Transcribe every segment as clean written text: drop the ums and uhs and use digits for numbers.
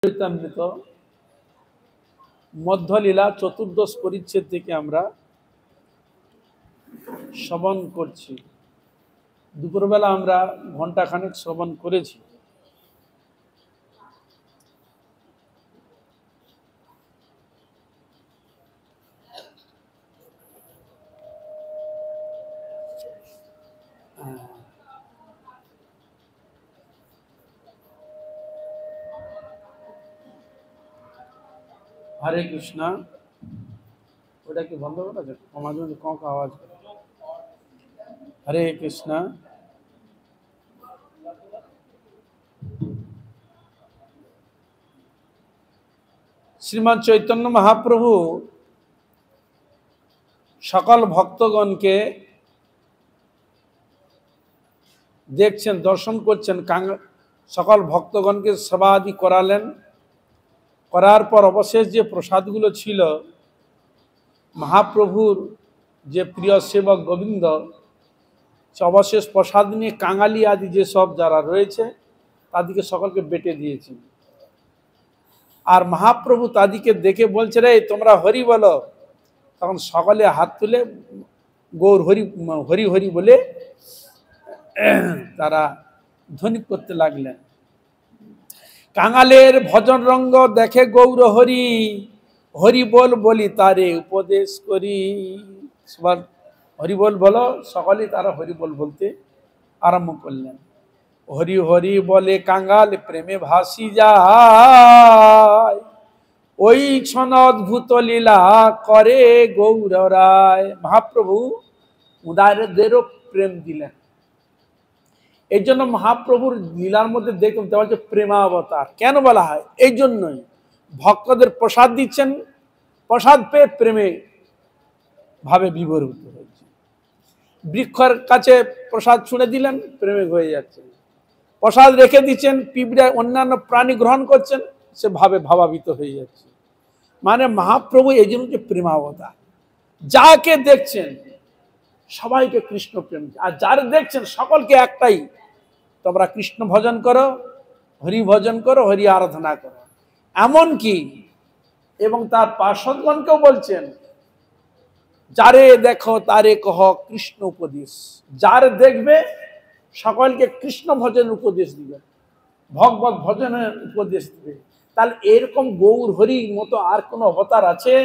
চৈতামৃত মধ্যলীলা চতুর্দশ পরিচ্ছেদ থেকে আমরা শ্রবণ করছি। দুপুরবেলা আমরা ঘণ্টাখানেক শ্রবণ করেছি। हरे कृष्णा ওটা কি বন্ধ করা যায়? মাঝে মাঝে কক আওয়াজ করে। হরে কৃষ্ণা। শ্রীমৎ চৈতন্য মহাপ্রভু সকল ভক্তগণকে দেখছেন, দর্শন করছেন, সকল ভক্তগণকে সেবাদি করালেন। করার পর অবশেষ যে প্রসাদগুলো ছিল, মহাপ্রভুর যে প্রিয় সেবক গোবিন্দ অবশেষ প্রসাদ নিয়ে কাঙালি আদি যেসব যারা রয়েছে তাদেরকে সকলকে বেটে দিয়েছেন। আর মহাপ্রভু তাদেরকে দেখে বলছে, রে তোমরা হরি বলো। তখন সকলে হাত তুলে গৌর হরি হরি হরি বলে তারা ধ্বনি করতে লাগলেন। কাঙালের ভজন রঙ্গ দেখে গৌর হরি, হরি বল বলি তারে উপদেশ করি। সবার হরি বল বলো, সকলেই তারা হরি বল বলতে আরম্ভ করলেন। হরি হরি বলে কাঙাল প্রেমে ভাসি যায়, ওই ক্ষণ অদ্ভুত লীলা করে গৌর রায়। মহাপ্রভু উদারদেরও প্রেম দিলেন। এই জন্য মহাপ্রভুর লীলার মধ্যে দেখুন তা হচ্ছে প্রেমাবতার। কেন বলা হয়? এই জন্যই ভক্তদের প্রসাদ দিচ্ছেন, প্রসাদ পেয়ে প্রেমে ভাবে বিবর্তিত হয়েছে। বৃক্ষের কাছে প্রসাদ ছুঁড়ে দিলেন, প্রেমে হয়ে যাচ্ছে। প্রসাদ রেখে দিচ্ছেন, পিঁপড়ে অন্যান্য প্রাণী গ্রহণ করছেন, সে ভাবে ভাবাবিত হয়ে যাচ্ছে। মানে মহাপ্রভু এই জন্য যে প্রেমাবতার, যাকে দেখছেন সবাইকে কৃষ্ণ প্রেম, আর যারা দেখছেন সকলকে একটাই, তোমরা কৃষ্ণ ভজন করো, হরি ভজন করো, হরি আরাধনা করো। এমন কি এবং তার পার্শ্বদগণকেও বলছেন, যারে দেখো তারে কহ কৃষ্ণ উপদেশ। যারে দেখবে সকলকে কৃষ্ণ ভজনের উপদেশ দিবে, ভগবত ভজনের উপদেশ দিবে। তাহলে এরকম গৌর হরির মতো আর কোন অবতার আছে?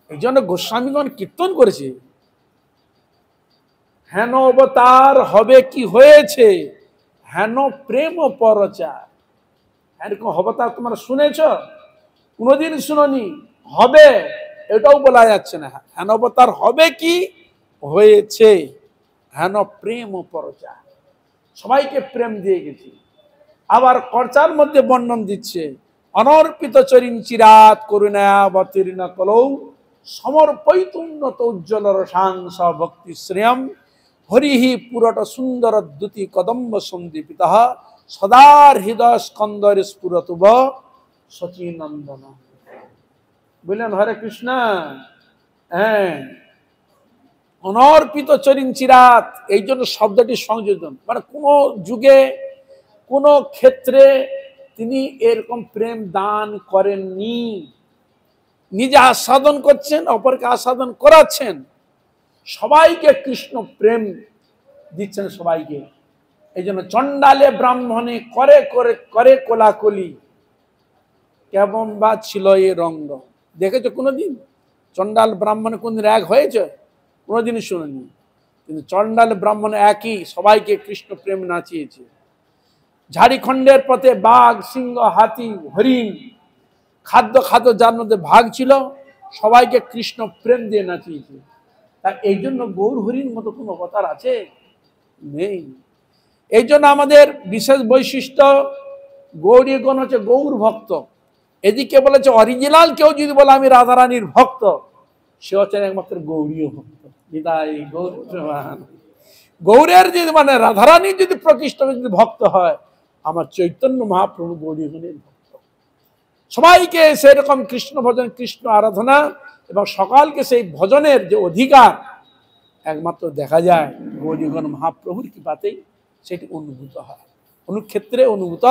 এই জন্য গোস্বামীগণ কীর্তন করেছে, হেন অবতার হবে কি হয়েছে, হেন প্রেম পরচার। এরকম অবতার তোমরা শুনেছ? কোনোদিন শুনোনি। হবে এটাও বলা যাচ্ছে না। হেন অবতার হবে কি হয়েছে, হেন প্রেম পরচার। সবাইকে প্রেম দিয়ে গেছি। আবার কর্চার মধ্যে বর্ণন দিচ্ছে, অনর্পিত চরিন চিরাত করুণাবতীর্ণ কলৌ সমর্পয়িতুন্নত উজ্জ্বল রসাংস ভক্তি শ্রেয়ম হরিহি পুরট সুন্দর দ্যুতি কদম্ব সন্দীপিত সদার হৃদয় স্কন্দর স্ফুরতুব শচীনন্দন। বললেন হরে কৃষ্ণ। হ্যাঁ, অনর্পিত চরিন চিরাত, এই জন্য শব্দটি সংযোজন। মানে কোন যুগে কোন ক্ষেত্রে তিনি এরকম প্রেম দান করেননি। নিজে আস্বাদন করছেন, অপরকে আস্বাদন করাচ্ছেন, সবাইকে কৃষ্ণ প্রেম দিচ্ছেন সবাইকে। এই জন্য চণ্ডালে ব্রাহ্মণে করে করে করে কোলাকুলি, কেমন বা ছিল এ রঙ্গ। দেখেছো কোনোদিন চণ্ডাল ব্রাহ্মণে কোনদিন এক হয়েছে? কোনোদিনই শুনিনি। কিন্তু চণ্ডাল ব্রাহ্মণ একই, সবাইকে কৃষ্ণ প্রেম নাচিয়েছে। ঝাড়িখণ্ডের পথে বাঘ, সিংহ, হাতি, হরিণ, খাদ্য যার মধ্যে ভাগ ছিল, সবাইকে কৃষ্ণ প্রেম দিয়ে নাচিয়েছে। তা এই জন্য গৌর হরিণ মতো কোন অবতার আছে? নেই। এই জন্য আমাদের বিশেষ বৈশিষ্ট্য, গৌরীগণ হচ্ছে গৌর ভক্ত। এদিকে বলেছে অরিজিনাল কেউ যদি বলে আমি রাধারানীর ভক্ত, সে হচ্ছেন একমাত্র গৌরীয় ভক্ত। গৌরের যদি মানে রাধারানীর যদি প্রকৃষ্ট যদি ভক্ত হয়, আমার চৈতন্য মহাপ্রভু গৌরীগণের ভক্ত। সবাইকে সেরকম কৃষ্ণ ভজন, কৃষ্ণ আরাধনা এবং সকালকে সেই ভজনের যে অধিকার একমাত্র দেখা যায় গৌরীগণ মহাপ্রভুর কৃপাতেই সেটি অনুভূত হয়, অনুক্ষেত্রে অনুভূত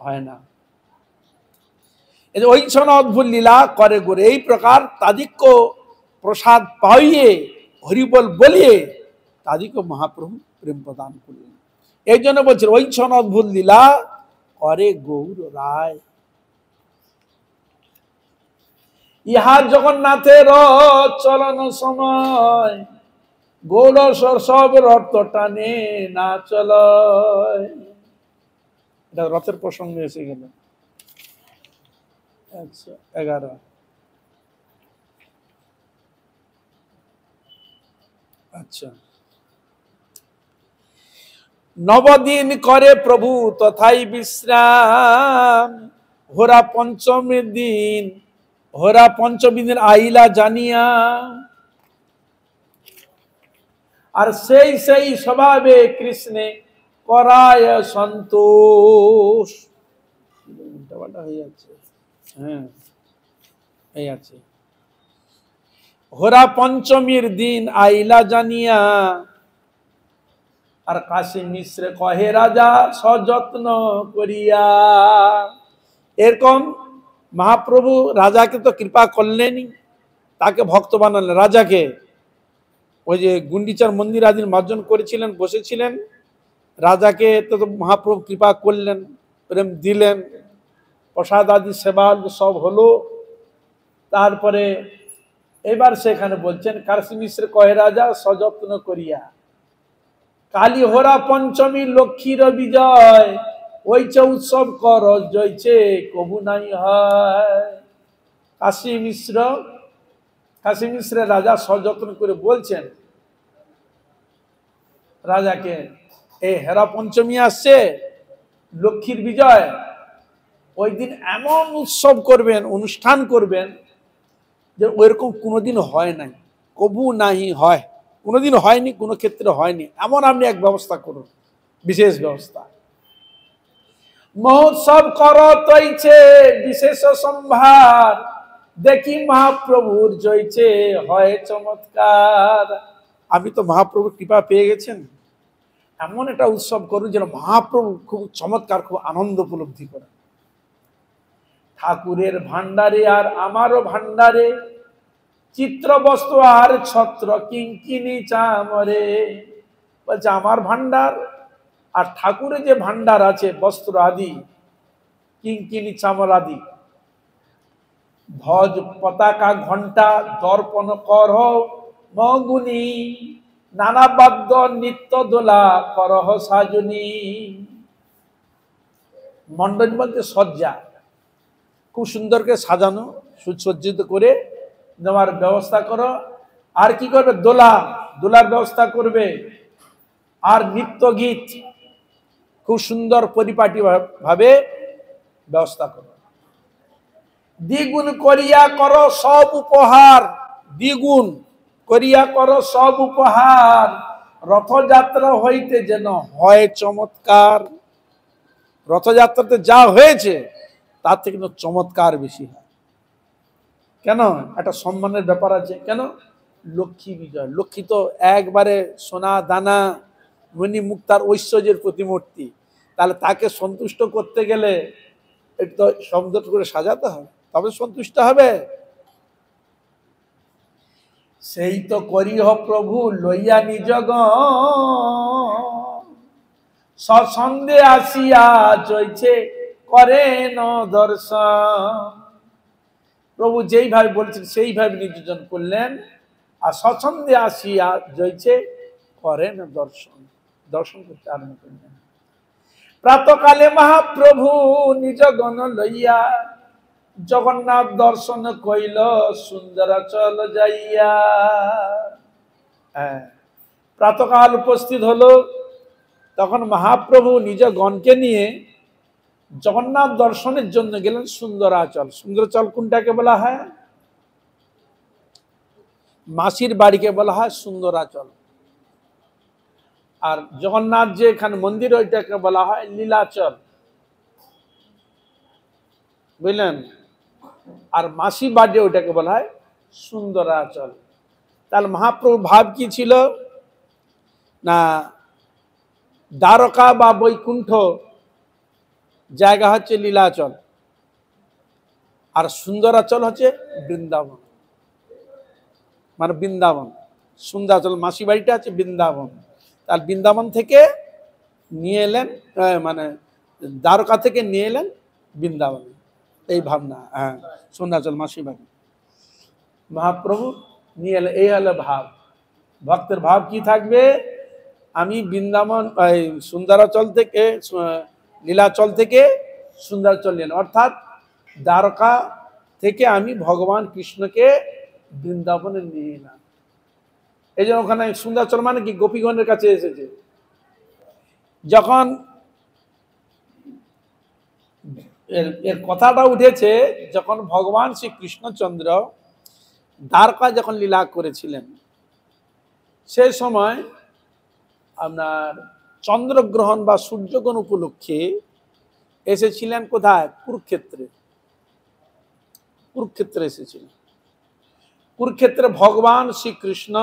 হয় না। এই যে ঐছন অদ্ভুত লীলা করে গোরে, এই প্রকার তাদিক্য প্রসাদ পাইয়ে হরিবল বলিয়ে তাদিক্য মহাপ্রভু প্রেম প্রদান করলেন। এই জন্য বলছেন ঐছন অদ্ভুত লীলা করে গৌর রায়। ইহা জগন্নাথের চলন সময় গৌর সব রথ টানে না চলয়। এটা রথের প্রসঙ্গে এসে গেল। 11। আচ্ছা, নবদিন করে প্রভু তথাই বিশ্রাম, হোরা পঞ্চমী দিন আইলা জানিয়া, আর সেই স্বভাবে কৃষ্ণে করায় সন্তোষ। হয়ে যাচ্ছে, হ্যাঁ এই আছে। হোরা পঞ্চমীর দিন আইলা জানিয়া, আর কাশী মিশ্রে কহে রাজা সযত্ন করিয়া। এরকম মহাপ্রভু রাজাকে তো কৃপা করলেনই, তাকে ভক্ত বানালেন। রাজাকে ওই যে গুন্ডিচার মন্দির আদির মার্জন করেছিলেন, বসেছিলেন, রাজাকে তো মহাপ্রভু কৃপা করলেন, প্রেম দিলেন, প্রসাদ আদি সেবা সব হলো। তারপরে এবার সেখানে বলছেন কাশী মিশ্রে কহে রাজা সযত্ন করিয়া, কালী হোরা পঞ্চমী লক্ষ্মীর বিজয়, ওইচে উৎসব কর জয়ছে কবু নাই হয়। কাশী মিশ্রে রাজা সযত্ন করে বলছেন রাজাকে, এই হেরা পঞ্চমী আসছে, লক্ষ্মীর বিজয়, ওই দিন এমন উৎসব করবেন, অনুষ্ঠান করবেন যে ওইরকম কোনোদিন হয় নাই, কবু নাই হয়, কোনোদিন হয়নি, কোনো ক্ষেত্রে হয়নি, এমন আপনি এক ব্যবস্থা করুন, বিশেষ ব্যবস্থা। মহোৎসব কর তৈছে বিশেষ সম্ভার, দেখি মহাপ্রভুর জয়ছে হয় চমৎকার। আপনি তো মহাপ্রভুর কৃপা পেয়ে গেছেন, এমন একটা উৎসব করুন যেন মহাপ্রভু খুব চমৎকার, খুব আনন্দ উপলব্ধি করেন। ঠাকুরের ভান্ডারে আর আমারও ভান্ডারে, চিত্র বস্ত্র আর ছত্র কিঙ্কিনি চামরে। বলছে আমার ভান্ডার আর ঠাকুরের যে ভান্ডার আছে, বস্ত্র আদি, কিঙ্কিনি চামর আদি, ধ্বজ পতাকা ঘণ্টা দর্পণ কর মগুনি, নানা বাদ্য নিত্য দোলা করহ সাজনী। মণ্ডলী বলতে সজ্জা, খুব সুন্দরকে সাজানো, সুসজ্জিত করে নেওয়ার ব্যবস্থা করো। আর কি করবে? দোলার ব্যবস্থা করবে, আর নিত্য গীত খুব সুন্দর পরিপাটি ভাবে ব্যবস্থা করো। দ্বিগুণ করিয়া করো সব উপহার, দ্বিগুণ করিয়া করো সব উপহার, রথযাত্রা হইতে যেন হয় চমৎকার। রথযাত্রাতে যা হয়েছে তার থেকে কিন্তু চমৎকার বেশি হয়। কেন? একটা সম্মানের ব্যাপার আছে। কেন? লক্ষ্মী বিজয়। লক্ষ্মী তো একবারে সোনা দানা মণি মুক্তার ঐশ্বর্যের প্রতিমূর্তি, তাহলে তাকে সন্তুষ্ট করতে গেলে একটু তো সুন্দর করে সাজাতে হবে, তবে সন্তুষ্ট হবে। সেই তো করিহ প্রভু লইয়া নিজগণ, সসন্দে আসিয়া চইছে করেন দর্শন। প্রভু যেইভাবে বলছেন সেইভাবে নির্যোজন করলেন, আর সছন্দে আসিয়া জয়ছে করেন দর্শন করতে আরম্ভ করলেন। প্রাতকালে মহাপ্রভু নিজ গণ লইয়া, জগন্নাথ দর্শন কইল সুন্দরাচল যাইয়া। প্রাতকাল উপস্থিত হলো, তখন মহাপ্রভু নিজ গণকে নিয়ে জগন্নাথ দর্শনের জন্য গেলেন সুন্দরাচল। সুন্দরাচল কোনটাকে বলা হয়? মাসির বাড়িকে বলা হয় সুন্দরাচল। আর জগন্নাথ যে এখানে মন্দির, ওইটাকে বলা হয় লীলাচল, বুঝলেন? আর মাসি বাড়ি ওইটাকে বলা হয় সুন্দরাচল। তাহলে মহাপ্রভু ভাব কি ছিল না, দ্বারকা বা বৈকুণ্ঠ জায়গা হচ্ছে লীলাচল, আর সুন্দরাচল হচ্ছে বৃন্দাবন, মানে বৃন্দাবন। সুন্দরাচল মাসি বাড়িটা আছে বৃন্দাবন। তার বৃন্দাবন থেকে নিয়ে এলেন, মানে দ্বারকা থেকে নিয়ে এলেন বৃন্দাবন, এই ভাবনা। হ্যাঁ, সুন্দরাচল মাসি বাড়ি মহাপ্রভু নিয়ে এলেন, এই হলো ভাব। ভক্তের ভাব কি থাকবে? আমি বৃন্দাবন সুন্দরাচল থেকে, লীলাচল থেকে সুন্দরাচল নিলেন, অর্থাৎ দ্বারকা থেকে আমি ভগবান কৃষ্ণকে বৃন্দাবনে নিয়ে এলাম। এই জন্য ওখানে সুন্দরাচল মানে কি, গোপীগণের কাছে এসেছে। যখন এর কথাটা উঠেছে, যখন ভগবান শ্রী কৃষ্ণচন্দ্র দ্বারকা যখন লীলা করেছিলেন, সেই সময় আপনার চন্দ্রগ্রহণ বা সূর্যগ্রহণ উপলক্ষে এসেছিলেন কোথায়? কুরুক্ষেত্রে। কুরুক্ষেত্রে এসেছিলেন। কুরুক্ষেত্রে ভগবান শ্রীকৃষ্ণ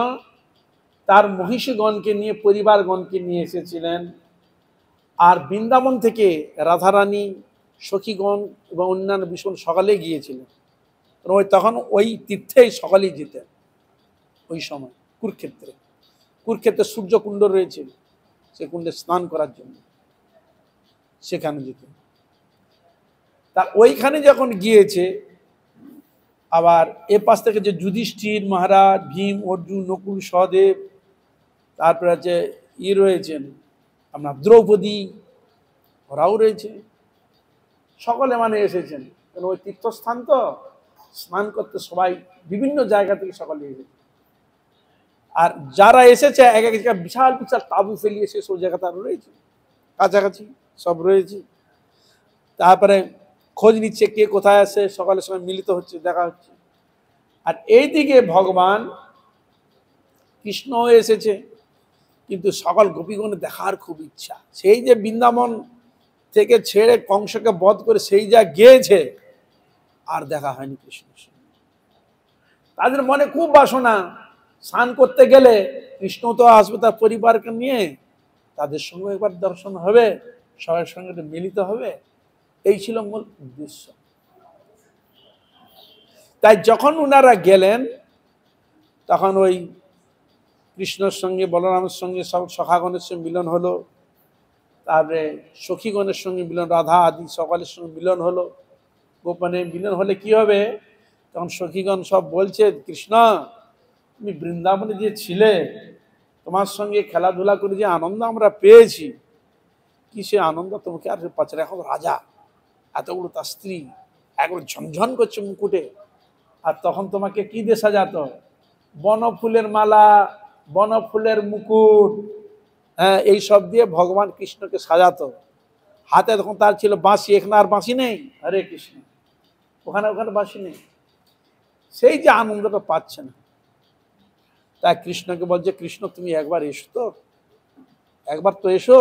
তার মহিষীগণকে নিয়ে, পরিবারগণকে নিয়ে এসেছিলেন। আর বৃন্দাবন থেকে রাধারানী, সখীগণ এবং অন্যান্য ভীষণ সকালে গিয়েছিলেন। তখন ওই তীর্থেই সকালেই যেতেন। ওই সময় কুরুক্ষেত্রে, কুরুক্ষেত্রে সূর্যকুণ্ড রয়েছে, সে কুণ্ডে স্নান করার জন্য সেখানে যেতেন। তা ওইখানে যখন গিয়েছে, আবার এ পাশ থেকে যে যুধিষ্ঠির মহারাজ, ভীম, অর্জুন, নকুল, সহদেব, তারপরে আছে রয়েছেন আপনার দ্রৌপদী, ওরাও রয়েছে, সকলে মানে এসেছেন। কারণ ওই তীর্থস্থান তো, স্নান করতে সবাই বিভিন্ন জায়গা থেকে সকলে এসেছে। আর যারা এসেছে এক এক জায়গায় বিশাল বিশাল তাঁবু ফেলিয়ে সে সব জায়গা তারা রয়েছে, কাছাকাছি সব রয়েছে। তারপরে খোঁজ নিচ্ছে কে কোথায় আছে, সকালের সময় মিলিত হচ্ছে, দেখা হচ্ছে। আর এইদিকে ভগবান কৃষ্ণ এসেছে, কিন্তু সকল গোপীগণের দেখার খুব ইচ্ছা। সেই যে বৃন্দাবন থেকে ছেড়ে কংসকে বধ করে সেই যা গিয়েছে, আর দেখা হয়নি কৃষ্ণের সঙ্গে। তাদের মনে খুব বাসনা, স্নান করতে গেলে কৃষ্ণ তো আসবে তার পরিবারকে নিয়ে, তাদের সঙ্গে একবার দর্শন হবে, সবার সঙ্গে মিলিত হবে, এই ছিল মূল উদ্দেশ্য। তাই যখন ওনারা গেলেন, তখন ওই কৃষ্ণের সঙ্গে, বলরামের সঙ্গে, সব সখাগণের সঙ্গে মিলন হলো। তারপরে সখীগণের সঙ্গে মিলন, রাধা আদি সকলের সঙ্গে মিলন হলো। গোপনে মিলন হলে কি হবে? তখন সখীগণ সব বলছে, কৃষ্ণ তুমি বৃন্দাবনে যে ছিলে, তোমার সঙ্গে খেলাধুলা করে যে আনন্দ আমরা পেয়েছি, কি সে আনন্দ তোমাকে আর পাচ্ছে? এখন রাজা, এতগুলো তার স্ত্রী, একবার ঝনঝন করছে মুকুটে, আর তখন তোমাকে কি দিয়ে সাজাতো? বনফুলের মালা, বনফুলের মুকুট, হ্যাঁ, এই সব দিয়ে ভগবান কৃষ্ণকে সাজাতো। হাতে তখন তার ছিল বাঁশি, এখানে আর বাঁশি নেই, হরে কৃষ্ণ, ওখানে ওখানে বাঁশি নেই। সেই যে আনন্দটা পাচ্ছে না, তাই কৃষ্ণকে বলছে, কৃষ্ণ তুমি একবার এসো তো, একবার তো এসো,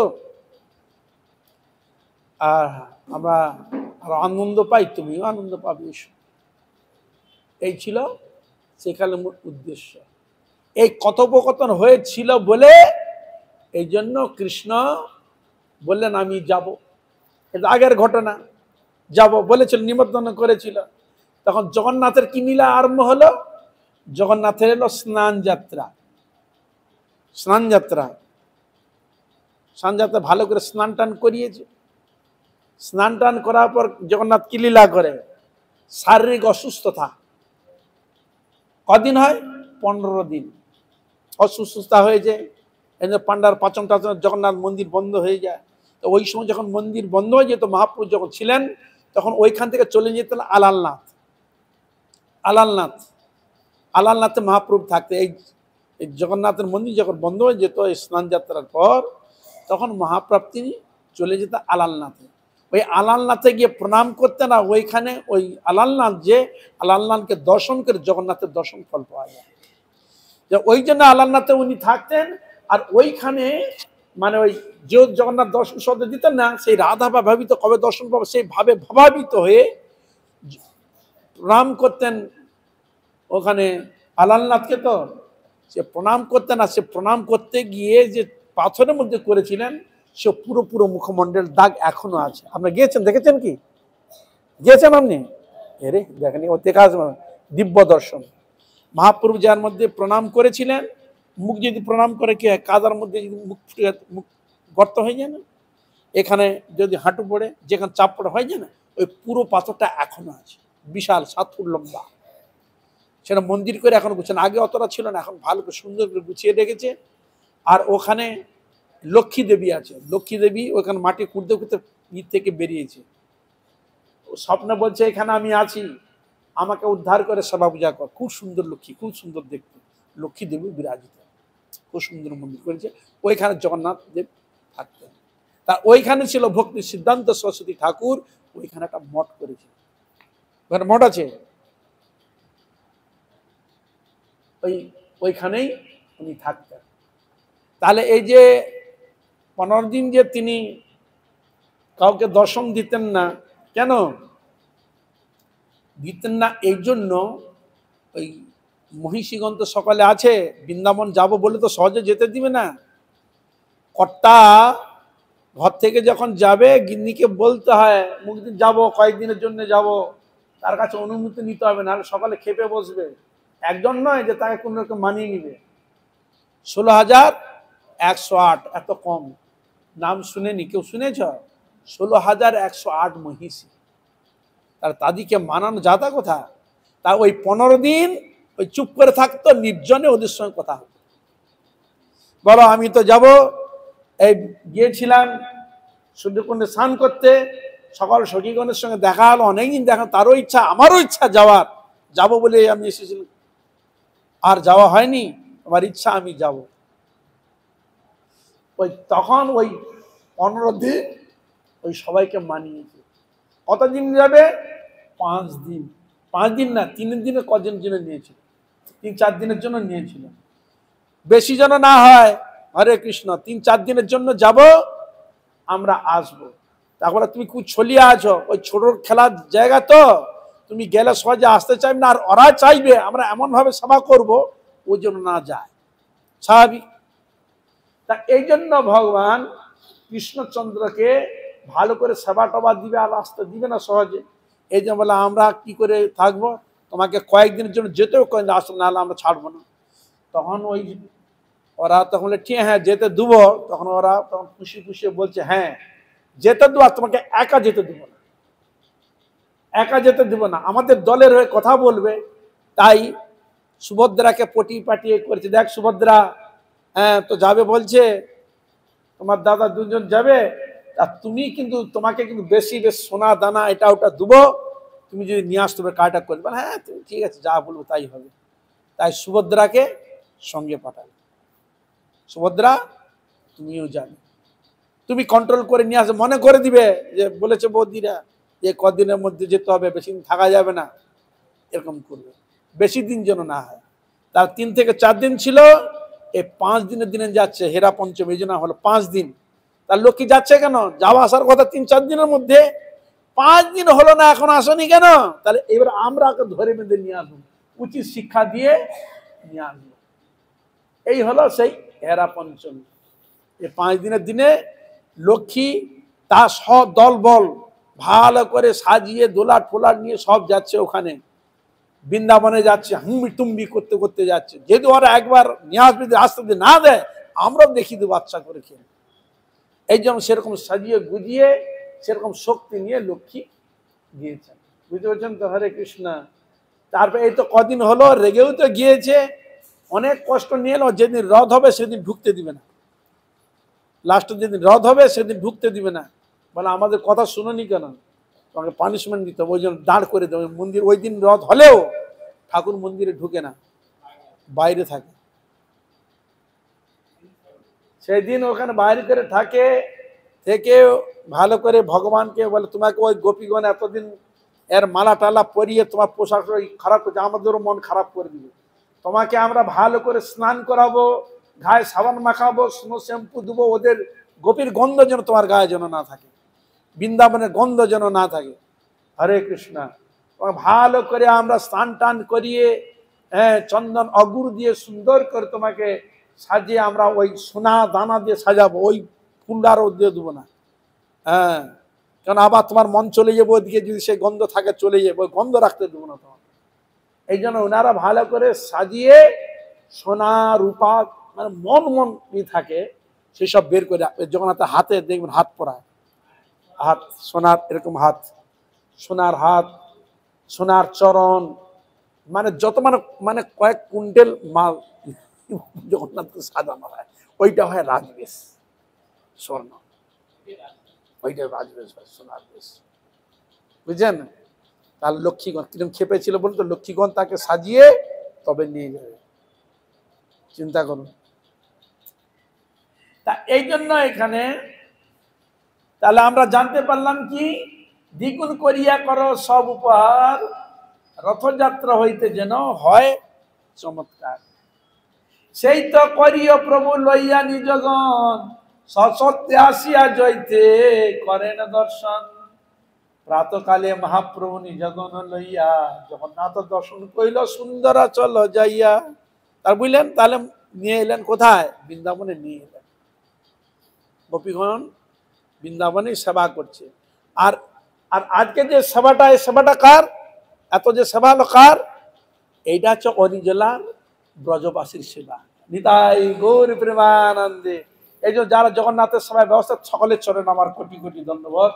আর আমরা আর আনন্দ পাই, তুমিও আনন্দ পাবে, এসো। এই ছিল সেখানে মূল উদ্দেশ্য। এই কথোপকথন হয়েছিল বলে এই জন্য কৃষ্ণ বললেন আমি যাব। এটা আগের ঘটনা, যাব বলেছিল, নিমন্ত্রণ করেছিল। তখন জগন্নাথের কি লীলা আরম্ভ হলো? জগন্নাথের এলো স্নান যাত্রা। স্নান যাত্রা, স্নান যাত্রা ভালো করে স্নান টান করিয়েছে। স্নান টান করার পর জগন্নাথ কি লীলা করে? শারীরিক অসুস্থতা কদিন হয়? 15 দিন অসুস্থতা হয়ে যায়। পান্ডার পাচন টাচন, জগন্নাথ মন্দির বন্ধ হয়ে যায়। তো ওই সময় যখন মন্দির বন্ধ হয়ে যেত, মহাপ্রভু যখন ছিলেন, তখন ওইখান থেকে চলে যেতেন আলালনাথ। আলালনাথ, আলালনাথে মহাপ্রভু থাকতে। এই জগন্নাথের মন্দির যখন বন্ধ হয়ে যেত এই স্নান যাত্রার পর, তখন মহাপ্রভু তিনি চলে যেতেন আলালনাথে। ওই আলালনাথে গিয়ে প্রণাম করতেন, না ওইখানে ওই আলালনাথ, যে আলালনাথকে দর্শন করে জগন্নাথের দর্শন ফল পাওয়া যায়। যে ওই জন্য আলালনাথে উনি থাকতেন। আর ওইখানে মানে ওই যে জগন্নাথ দর্শন শব্দ দিতেন না, সেই রাধা বা ভাবিত কবে দর্শন পাবো সেই ভাবে ভাবাবিত হয়ে প্রণাম করতেন ওখানে আলালনাথকে। তো সে প্রণাম করতেন, আর সে প্রণাম করতে গিয়ে যে পাথরের মধ্যে করেছিলেন, সে পুরো মুখমণ্ডলের দাগ এখনো আছে। আপনারা গিয়েছেন, দেখেছেন কি? গিয়েছেন আপনি? এরে দেখেনি, ও দেখা দিব্য দর্শন। মহাপ্রভু যার মধ্যে প্রণাম করেছিলেন, মুখ যদি প্রণাম করে কি হয়, কাদার মধ্যে যদি মুখ ফুটে মুখ গর্ত হয়ে যায় না, এখানে যদি হাঁটু পড়ে যেখানে চাপ পড়ে হয়ে যায় না, ওই পুরো পাথরটা এখনো আছে, বিশাল 7 ফুট লম্বা। সেটা মন্দির করে এখন গুছানো, আগে অতটা ছিল না, এখন ভালো করে সুন্দর করে গুছিয়ে রেখেছে। আর ওখানে লক্ষ্মী দেবী আছে, লক্ষ্মী দেবী ওখানে মাটি খুঁড়তে খুঁড়তে ভিত থেকে বেরিয়েছে। স্বপ্নে বলছে এখানে আমি আছি, আমাকে উদ্ধার করে সেবা পূজা কর। খুব সুন্দর লক্ষ্মী, খুব সুন্দর দেখতে, লক্ষ্মী দেবী বিরাজিত, খুব সুন্দর মন্দির করেছে। ওইখানে জগন্নাথ দেব থাকতেন। তা ওইখানে ছিল ভক্তি সিদ্ধান্ত সরস্বতী ঠাকুর, ওইখানে একটা মঠ করেছে, ওখানে মঠ আছে, ওইখানেই উনি থাকতেন। তাহলে এই যে 15 দিন যে তিনি কাউকে দর্শন দিতেন না, কেন দিতেন না? এই জন্য ওই মহিষীগণ তো সকালে আছে, বৃন্দাবন যাব বলে তো সহজে যেতে দিবে না। কর্তা ঘর থেকে যখন যাবে, গিন্নিকে বলতে হয় মুখ দিন যাবো, কয়েকদিনের জন্য যাব, তার কাছে অনুমতি নিতে হবে, নাহলে সকালে খেপে বসবে। একজন নয় যে তাকে কোনো রকম মানিয়ে নিবে। 16,108, এত কম, নাম শুনেনি কেউ? শুনেছ? 16,108 মহিষী। আর তাদেরকে মানানো যাতা কোথা? তা ওই 15 দিন ওই চুপ করে থাকতো, নির্জনে ওদের সঙ্গে কথা হতো। বলো আমি তো যাব, এই গিয়েছিলাম সূর্যকুণ্ডে স্নান করতে, সকল সখীগণের সঙ্গে দেখা হলো, অনেকদিন দেখা, তারও ইচ্ছা আমারও ইচ্ছা যাওয়ার, যাব বলে আমি এসেছিলাম, আর যাওয়া হয়নি, আমার ইচ্ছা আমি যাব। ওই তখন ওই 15 দিন ওই সবাইকে মানিয়েছে। কতদিন যাবে? 5 দিন। 5 দিন না, 3 দিনে কজন জন্য নিয়েছিল, 3-4 দিনের জন্য নিয়েছিল, বেশি যেন না হয়। হরে কৃষ্ণ, 3-4 দিনের জন্য যাব, আমরা আসবো। তারপরে তুমি খুব ছলিয়ে আছো, ওই ছোট খেলার জায়গা তো, তুমি গেলে সহজে আসতে চাইবে না, আর ওরা চাইবে আমরা এমন ভাবে সেবা করব ওই জন্য না যায়, স্বাভাবিক। তা এই জন্য ভগবান কৃষ্ণচন্দ্রকে ভালো করে সেবা টবা দিবে, আর আসতে দিবে না সহজে। এই জন্য বলে আমরা কি করে থাকবো, তোমাকে কয়েকদিনের জন্য যেতেও কয়েকদিন আসবো, নাহলে আমরা ছাড়বো না। তখন ওই ওরা তখন বলে ঠিক হ্যাঁ যেতে দেবো। তখন ওরা তখন খুশি খুশি বলছে হ্যাঁ যেতে দেবো, আর তোমাকে একা যেতে দেবো না, একা যেতে দেবো না, আমাদের দলের হয়ে কথা বলবে। তাই সুভদ্রাকে পটি পাটিয়ে করেছে, দেখ সুভদ্রা, হ্যাঁ তো যাবে বলছে, তোমার দাদা 2 জন যাবে, আর তুমি কিন্তু, তোমাকে কিন্তু বেশি সোনা দানা এটা ওটা দেবো, তুমি যদি নিয়ে আসতে হবে কাটা করবে। হ্যাঁ তুমি ঠিক আছে, যা বলবো তাই হবে। তাই সুভদ্রাকে সঙ্গে পাঠাবে, সুভদ্রা তুমিও যাবে, তুমি কন্ট্রোল করে নিয়ে আসবে, মনে করে দিবে যে বলেছে বৌদিরা যে কদিনের মধ্যে যেতে হবে, বেশি দিন থাকা যাবে না, এরকম করবে, বেশি দিন যেন না হয়। তার 3 থেকে 4 দিন ছিল, এই 5 দিনের দিনে যাচ্ছে, হেরা পঞ্চমী, এই জন্য হলো 5 দিন। তার লক্ষ্মী যাচ্ছে কেন? যাওয়া আসার কথা 3-4 দিনের মধ্যে, 5 দিন হলো না, এখন আসনি কেন? তাহলে এবার আমরা ওকে ধরে বেঁধে নিয়ে আসবো, উচিত শিক্ষা দিয়ে নিয়ে আসবো। এই হলো সেই হেরা পঞ্চমী। এই 5 দিনের দিনে লক্ষ্মী তার সব দল বল ভালো করে সাজিয়ে দোলাট ফোলাট নিয়ে সব যাচ্ছে, ওখানে বৃন্দাবনে যাচ্ছে, হুম্বি টুম্বি করতে করতে যাচ্ছে। যেহেতু ওরা একবার নিয়ে আসবে, আসতে যদি না দেয় আমরাও দেখিয়ে দেবো বাচ্চা করে খেয়ে। এই জন্য সেরকম সাজিয়ে গুজিয়ে সেরকম শক্তি নিয়ে লক্ষ্মী গিয়েছেন, বুঝতে পারছেন তো? হরে কৃষ্ণ। তারপরে এই তো কদিন হলো, রেগেও তো গিয়েছে, অনেক কষ্ট নিয়ে এলো। যেদিন রথ হবে সেদিন ঢুকতে দিবে না, লাস্টের যেদিন রথ হবে সেদিন ঢুকতে দিবে না। বলে আমাদের কথা শুনোনি কেন, তোমাকে পানিশমেন্ট দিতে হবে, ওই জন্য দাঁড় করে দেবে মন্দির। ওই দিন রথ হলেও ঠাকুর মন্দিরে ঢুকে না, বাইরে থাকে, সেই দিন ওখানে বাইরে করে থাকে, থেকে ভালো করে ভগবানকে বলে তোমাকে ওই গোপীগণ এতদিন এর মালা টালা পরিয়ে তোমার পোশাক খারাপ করছে, আমাদেরও মন খারাপ করে দিবে, তোমাকে আমরা ভালো করে স্নান করাবো, গায়ে সাবান মাখাবো, স্নো শ্যাম্পু দেবো, ওদের গোপীর গন্ধ যেন তোমার গায়ে যেন না থাকে, বৃন্দাবনের গন্ধ যেন না থাকে। হরে কৃষ্ণ। ভালো করে আমরা স্নান টান করিয়ে, হ্যাঁ চন্দন অগুর দিয়ে সুন্দর করে তোমাকে সাজিয়ে আমরা ওই সোনা দানা দিয়ে সাজাবো, ওই ফুল আরও দিয়ে দেবো না। হ্যাঁ কারণ আবার তোমার মন চলে যাবে ওদিকে, যদি সেই গন্ধ থাকে চলে যাবে, ওই গন্ধ রাখতে দেবো না তোমার। এই জন্য ওনারা ভালো করে সাজিয়ে সোনা রূপা মানে মন মন থাকে সেসব বের করে জগন্নাথের হাতে দেখবেন হাত পরায়, হাত সোনার এরকম হাত, সোনার হাত, সোনার চরণ, মানে যত মানে মানে কয়েক কুইন্টাল মাল জগন্নাথকে সাজানো হয়, ওইটা হয় রাজবেশ স্বর্ণ, ওইটা রাজবেশ হয় সোনার বেশ, বুঝছেন? তার লক্ষ্মীগণ কিরকম খেপেছিল বলতো, লক্ষ্মীগণ তাকে সাজিয়ে তবে নিয়ে যাবে, চিন্তা করুন। তা এই জন্য এখানে তাহলে আমরা জানতে পারলাম কি, দ্বিগুণ করিয়া করো সব উপহার, রথযাত্রা হইতে যেন হয় চমৎকার। সেই তো করিও প্রভু লইয়া নিজগণ, সশস্তে আসিয়া জয়তে করেন দর্শন। প্রাতকালে মহাপ্রভু নিজগণ লইয়া জগন্নাথ দর্শন কইল সুন্দর চল যাইয়া। তার বুঝলেন, তাহলে নিয়ে এলেন কোথায়? বৃন্দাবনে নিয়ে এলেন। গোপীগণ বৃন্দাবনে সেবা করছে। আর আর আজকে যে সেবাটা, এই সেবাটা কার? এত যে সেবা হলো কার? এইটা হচ্ছে অরিজলার ব্রজবাসীর সেবা। নিতাই গৌর প্রেমানন্দে। এই যে যারা জগন্নাথের সেবায় ব্যবস্থা, সকলের চরণ আমার কোটি কোটি ধন্যবাদ।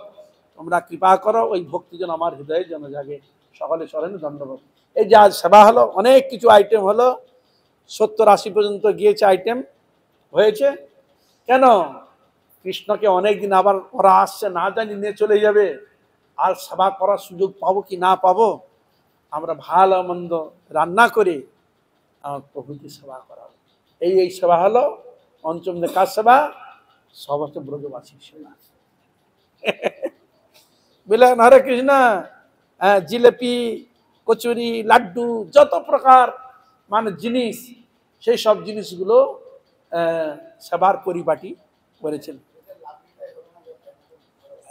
তোমরা কৃপা করো ওই ভক্তি যেন আমার হৃদয়ে যেন জাগে, সকলের চরণে ধন্যবাদ। এই যে আজ সেবা হলো, অনেক কিছু আইটেম হলো, 70-80 পর্যন্ত গিয়েছে আইটেম হয়েছে। কেন? কৃষ্ণকে অনেকদিন আবার ওরা আসছে, না জানি নিয়ে চলে যাবে, আর সেবা করার সুযোগ পাবো কি না পাবো, আমরা ভালো মন্দ রান্না করে আমার প্রভুকে সেবা করা। এই সেবা হলো পঞ্চম কার সেবা? সমস্ত ব্রজবাসীর সেবা। বুঝলেন? হরে কৃষ্ণ। জিলেপি, কচুরি, লাড্ডু, যত প্রকার মানে জিনিস, সেই সব জিনিসগুলো সেবার পরিপাটি করেছেন।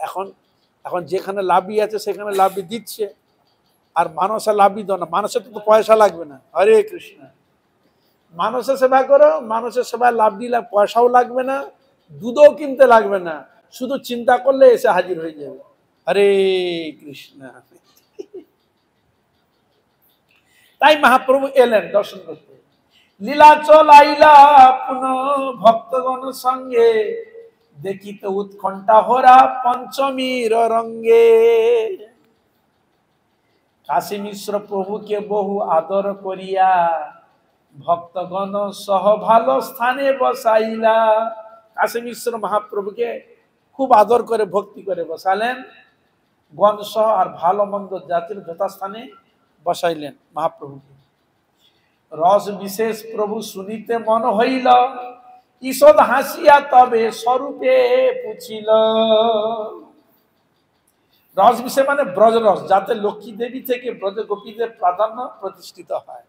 এখন এখন যেখানে লাভই আছে সেখানে লাভই দিচ্ছে, আর মানুষের লাভই দাও না, মানুষের তো পয়সা লাগবে না। হরে কৃষ্ণ। মানুষের সেবা করো, মানুষের সেবায় লাভ দিলে পয়সাও লাগবে না, দুধও কিনতে লাগবে না, শুধু চিন্তা করলে এসে হাজির হয়ে যাবে। হরে কৃষ্ণ। তাই মহাপ্রভু এলেন দর্শন করতে। লীলাচল আইলা পুনঃ ভক্তগণ সঙ্গে, দেখিতে উৎকণ্ঠা হোরা পঞ্চমীর রঙ্গে। কাশী মিশ্র প্রভুকে বহু আদর করিয়া, ভক্তগণ সহ ভালো স্থানে বসাইলা। কাশী মিশ্র মহাপ্রভুকে খুব আদর করে ভক্তি করে বসালেন, গণ সহ আর ভালো মন্দ জাতির যথাস্থানে বসাইলেন মহাপ্রভুকে। রস বিশেষ প্রভু শুনিতে মন হইল, ঈষৎ হাসিয়া তবে স্বরূপে পুছিল। রস বিশেষ মানে ব্রজরস, যাতে লক্ষ্মী দেবী থেকে ব্রজ গোপীদের প্রাধান্য প্রতিষ্ঠিত হয়।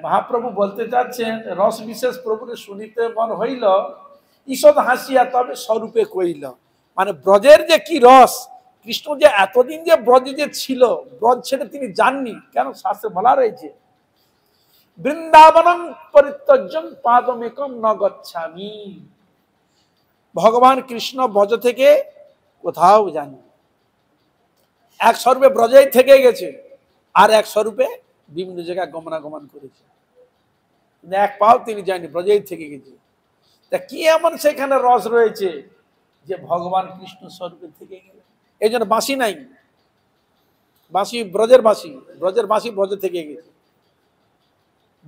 মহাপ্রভু বলতে চাচ্ছেন, রস বিশেষ প্রভুর শুনিতে মন হইল, ঈষৎ হাসিয়া তবে স্বরূপে কইল। মানে ব্রজের যে কি রস, কৃষ্ণ যে এতদিন যে ব্রজে যে ছিল, ব্রজ ছেড়ে তিনি যাননি। কেন? শাস্ত্রে বলা রয়েছে, বৃন্দাবনং পরিত্যজ্যং পাদমেকং ন গচ্ছামি। ভগবান কৃষ্ণ ব্রজ থেকে কোথাও যাননি, এক স্বরূপে ব্রজেই থেকে গেছে, আর এক স্বরূপে বিভিন্ন জায়গায় গমনাগমন করেছে, এক পাও তিনি যায়নি, ব্রজেই থেকে গেছে। তা কি এমন সেখানে রস রয়েছে যে ভগবান কৃষ্ণ স্বরূপে থেকে গেলেন? এই জন্য বাঁশি নাই, বাঁশি ব্রজের বাঁশি, ব্রজের বাঁশি ব্রজে থেকে গেছে,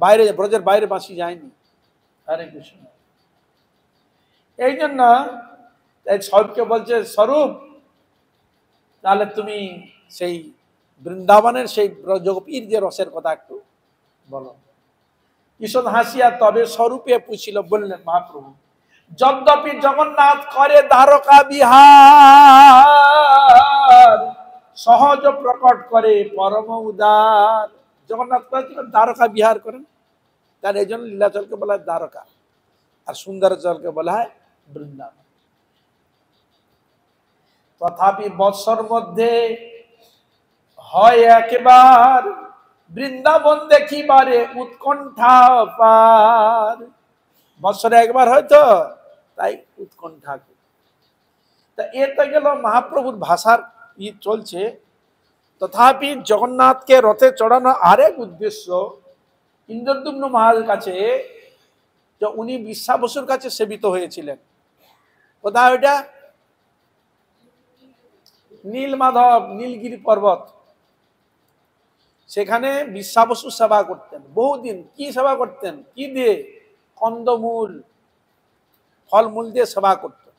বাইরে ব্রজের বাইরে বাঁশি যায়নি। হরে কৃষ্ণ। এই জন্য স্বরূপকে বলছে, স্বরূপ তাহলে তুমি সেই বৃন্দাবনের সেই ব্রজগোপীর যে রসের কথা একটু বলো। ঈষৎ হাসিয়া তবে স্বরূপে পুছিল, বললেন মহাপ্রভু, যদ্যপি জগন্নাথ করে দ্বারকা বিহার, সহজ প্রকট করে পরম উদার। জগন্নাথ করেছিলেন দ্বারকা বিহার করেন, তার এই জন্য লীলাচলকে বলা হয় দ্বারকা, আর সুন্দরাচলকে বলা হয় বৃন্দাবন। তথাপি বৎসর মধ্যে হয় একবার, বৃন্দাবন দেখিবারে উৎকণ্ঠা পার। বৎসরে একবার হয়তো, তাই উৎকণ্ঠা। তা এটা গেল মহাপ্রভুর ভাষার চলছে। তথাপি জগন্নাথকে রথে চড়ানো আরেক উদ্দেশ্য ইন্দ্রদ্যুম্ন মহারাজের কাছে, যে উনি বিশ্বা বসুর কাছে সেবিত হয়েছিলেন। কোথায় ওইটা? নীলমাধব, নীলগিরি পর্বত। সেখানে বিশ্বা বসু সেবা করতেন বহুদিন। কি সেবা করতেন? কি দিয়ে? কন্দমূল, ফলমূল দিয়ে সেবা করতেন।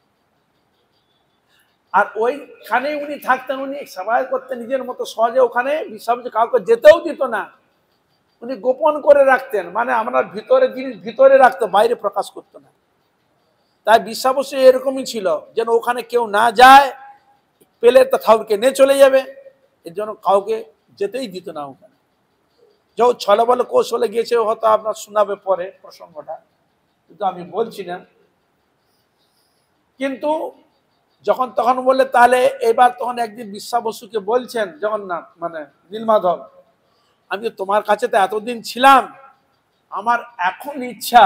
আর ওইখানে উনি থাকতেন, উনি সেবা করতেন নিজের মতো সহজে। ওখানে বিশ্বা বসু কাউকে যেতেও দিত না, উনি গোপন করে রাখতেন। মানে আমরা ভিতরে জিনিস ভিতরে রাখতো, বাইরে প্রকাশ করতো না। তাই বিশ্বা বসু এরকমই ছিল, যেন ওখানে কেউ না যায়, পেলে তো কাউকে নিয়ে চলে যাবে, এর জন্য কাউকে যেতেই দিত না ওখানে। যখন ছলে বলে কৌশলে গিয়েছে, হয়তো আপনার শোনাবে পরে প্রসঙ্গটা, কিন্তু আমি বলছি না। কিন্তু যখন তখন বললে তাহলে এবার, তখন একদিন বিশ্বা বসুকে বলছেন জগন্নাথ, মানে নীলমাধব, আমি তোমার কাছে তো এতদিন ছিলাম, আমার এখন ইচ্ছা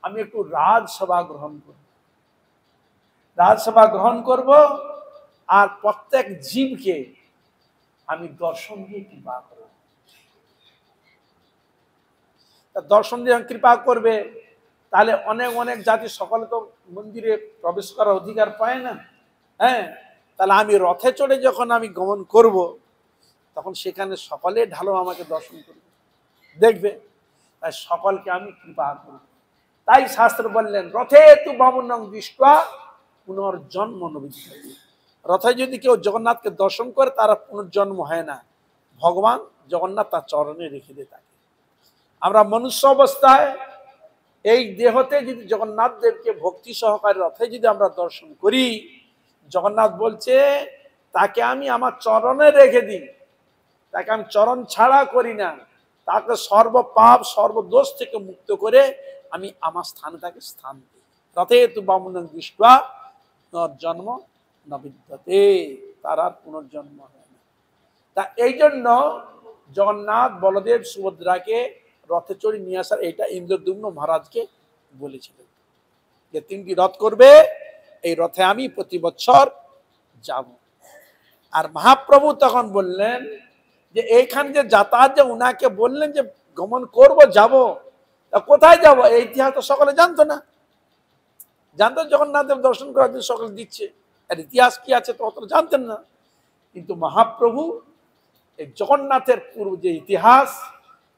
আমি একটু রাজসভা গ্রহণ করব, রাজসভা গ্রহণ করব, আর প্রত্যেক জীবকে আমি দর্শন দিয়ে কৃপা করব। দর্শন দিয়ে কৃপা করবে, তাহলে অনেক অনেক জাতি সকলে তো মন্দিরে প্রবেশ করার অধিকার পায় না। হ্যাঁ, তাহলে আমি রথে চড়ে যখন আমি গমন করব, তখন সেখানে সকলে ঢালো আমাকে দর্শন করবে, দেখবে, তাই সকলকে আমি কৃপা করব। তাই শাস্ত্র বললেন, রথে তু বামুনং দৃষ্টা পুনর্জন্ম নবিদ্যতে। রথে যদি কেউ জগন্নাথকে দর্শন করে, তারা পুনর্জন্ম হয় না, ভগবান জগন্নাথ তার চরণে রেখে দিয়ে থাকে। আমরা মনুষ্য অবস্থায় এই দেহতে যদি জগন্নাথ দেবকে ভক্তি সহকারে রথে যদি আমরা দর্শন করি, জগন্নাথ বলছে তাকে আমি আমার চরণে রেখে দিই, তাকে আমি চরণ ছাড়া করি না, তাকে সর্বপাপ সর্বদোষ থেকে মুক্ত করে আমি আমার স্থানে তাকে স্থান দিই। রথে তু বামুনং দৃষ্টা জন্ম নবিদ্যতে, তার আর পুনর্জন্ম হয় না। তা এই জন্য জগন্নাথ বলদেব সুভদ্রাকে রথে চড়ে নিয়ে আসার, এটা ইন্দ্রদ্যুম্ন মহারাজকে বলেছিলেন যে 3টি রথ করবে, এই রথে আমি প্রতি বছর যাব। আর মহাপ্রভু তখন বললেন যে এইখানে যে যাতায়াত, যে উনাকে বললেন যে গমন করব, যাব, তা কোথায় যাব? এই ইতিহাস তো সকলে জানতো না। জানতো জগন্নাথ দেব দর্শন করার জন্য সকলে দিচ্ছে, আর ইতিহাস কি আছে তো অত জানতেন না। কিন্তু মহাপ্রভু এই জগন্নাথের পূর্ব যে ইতিহাস,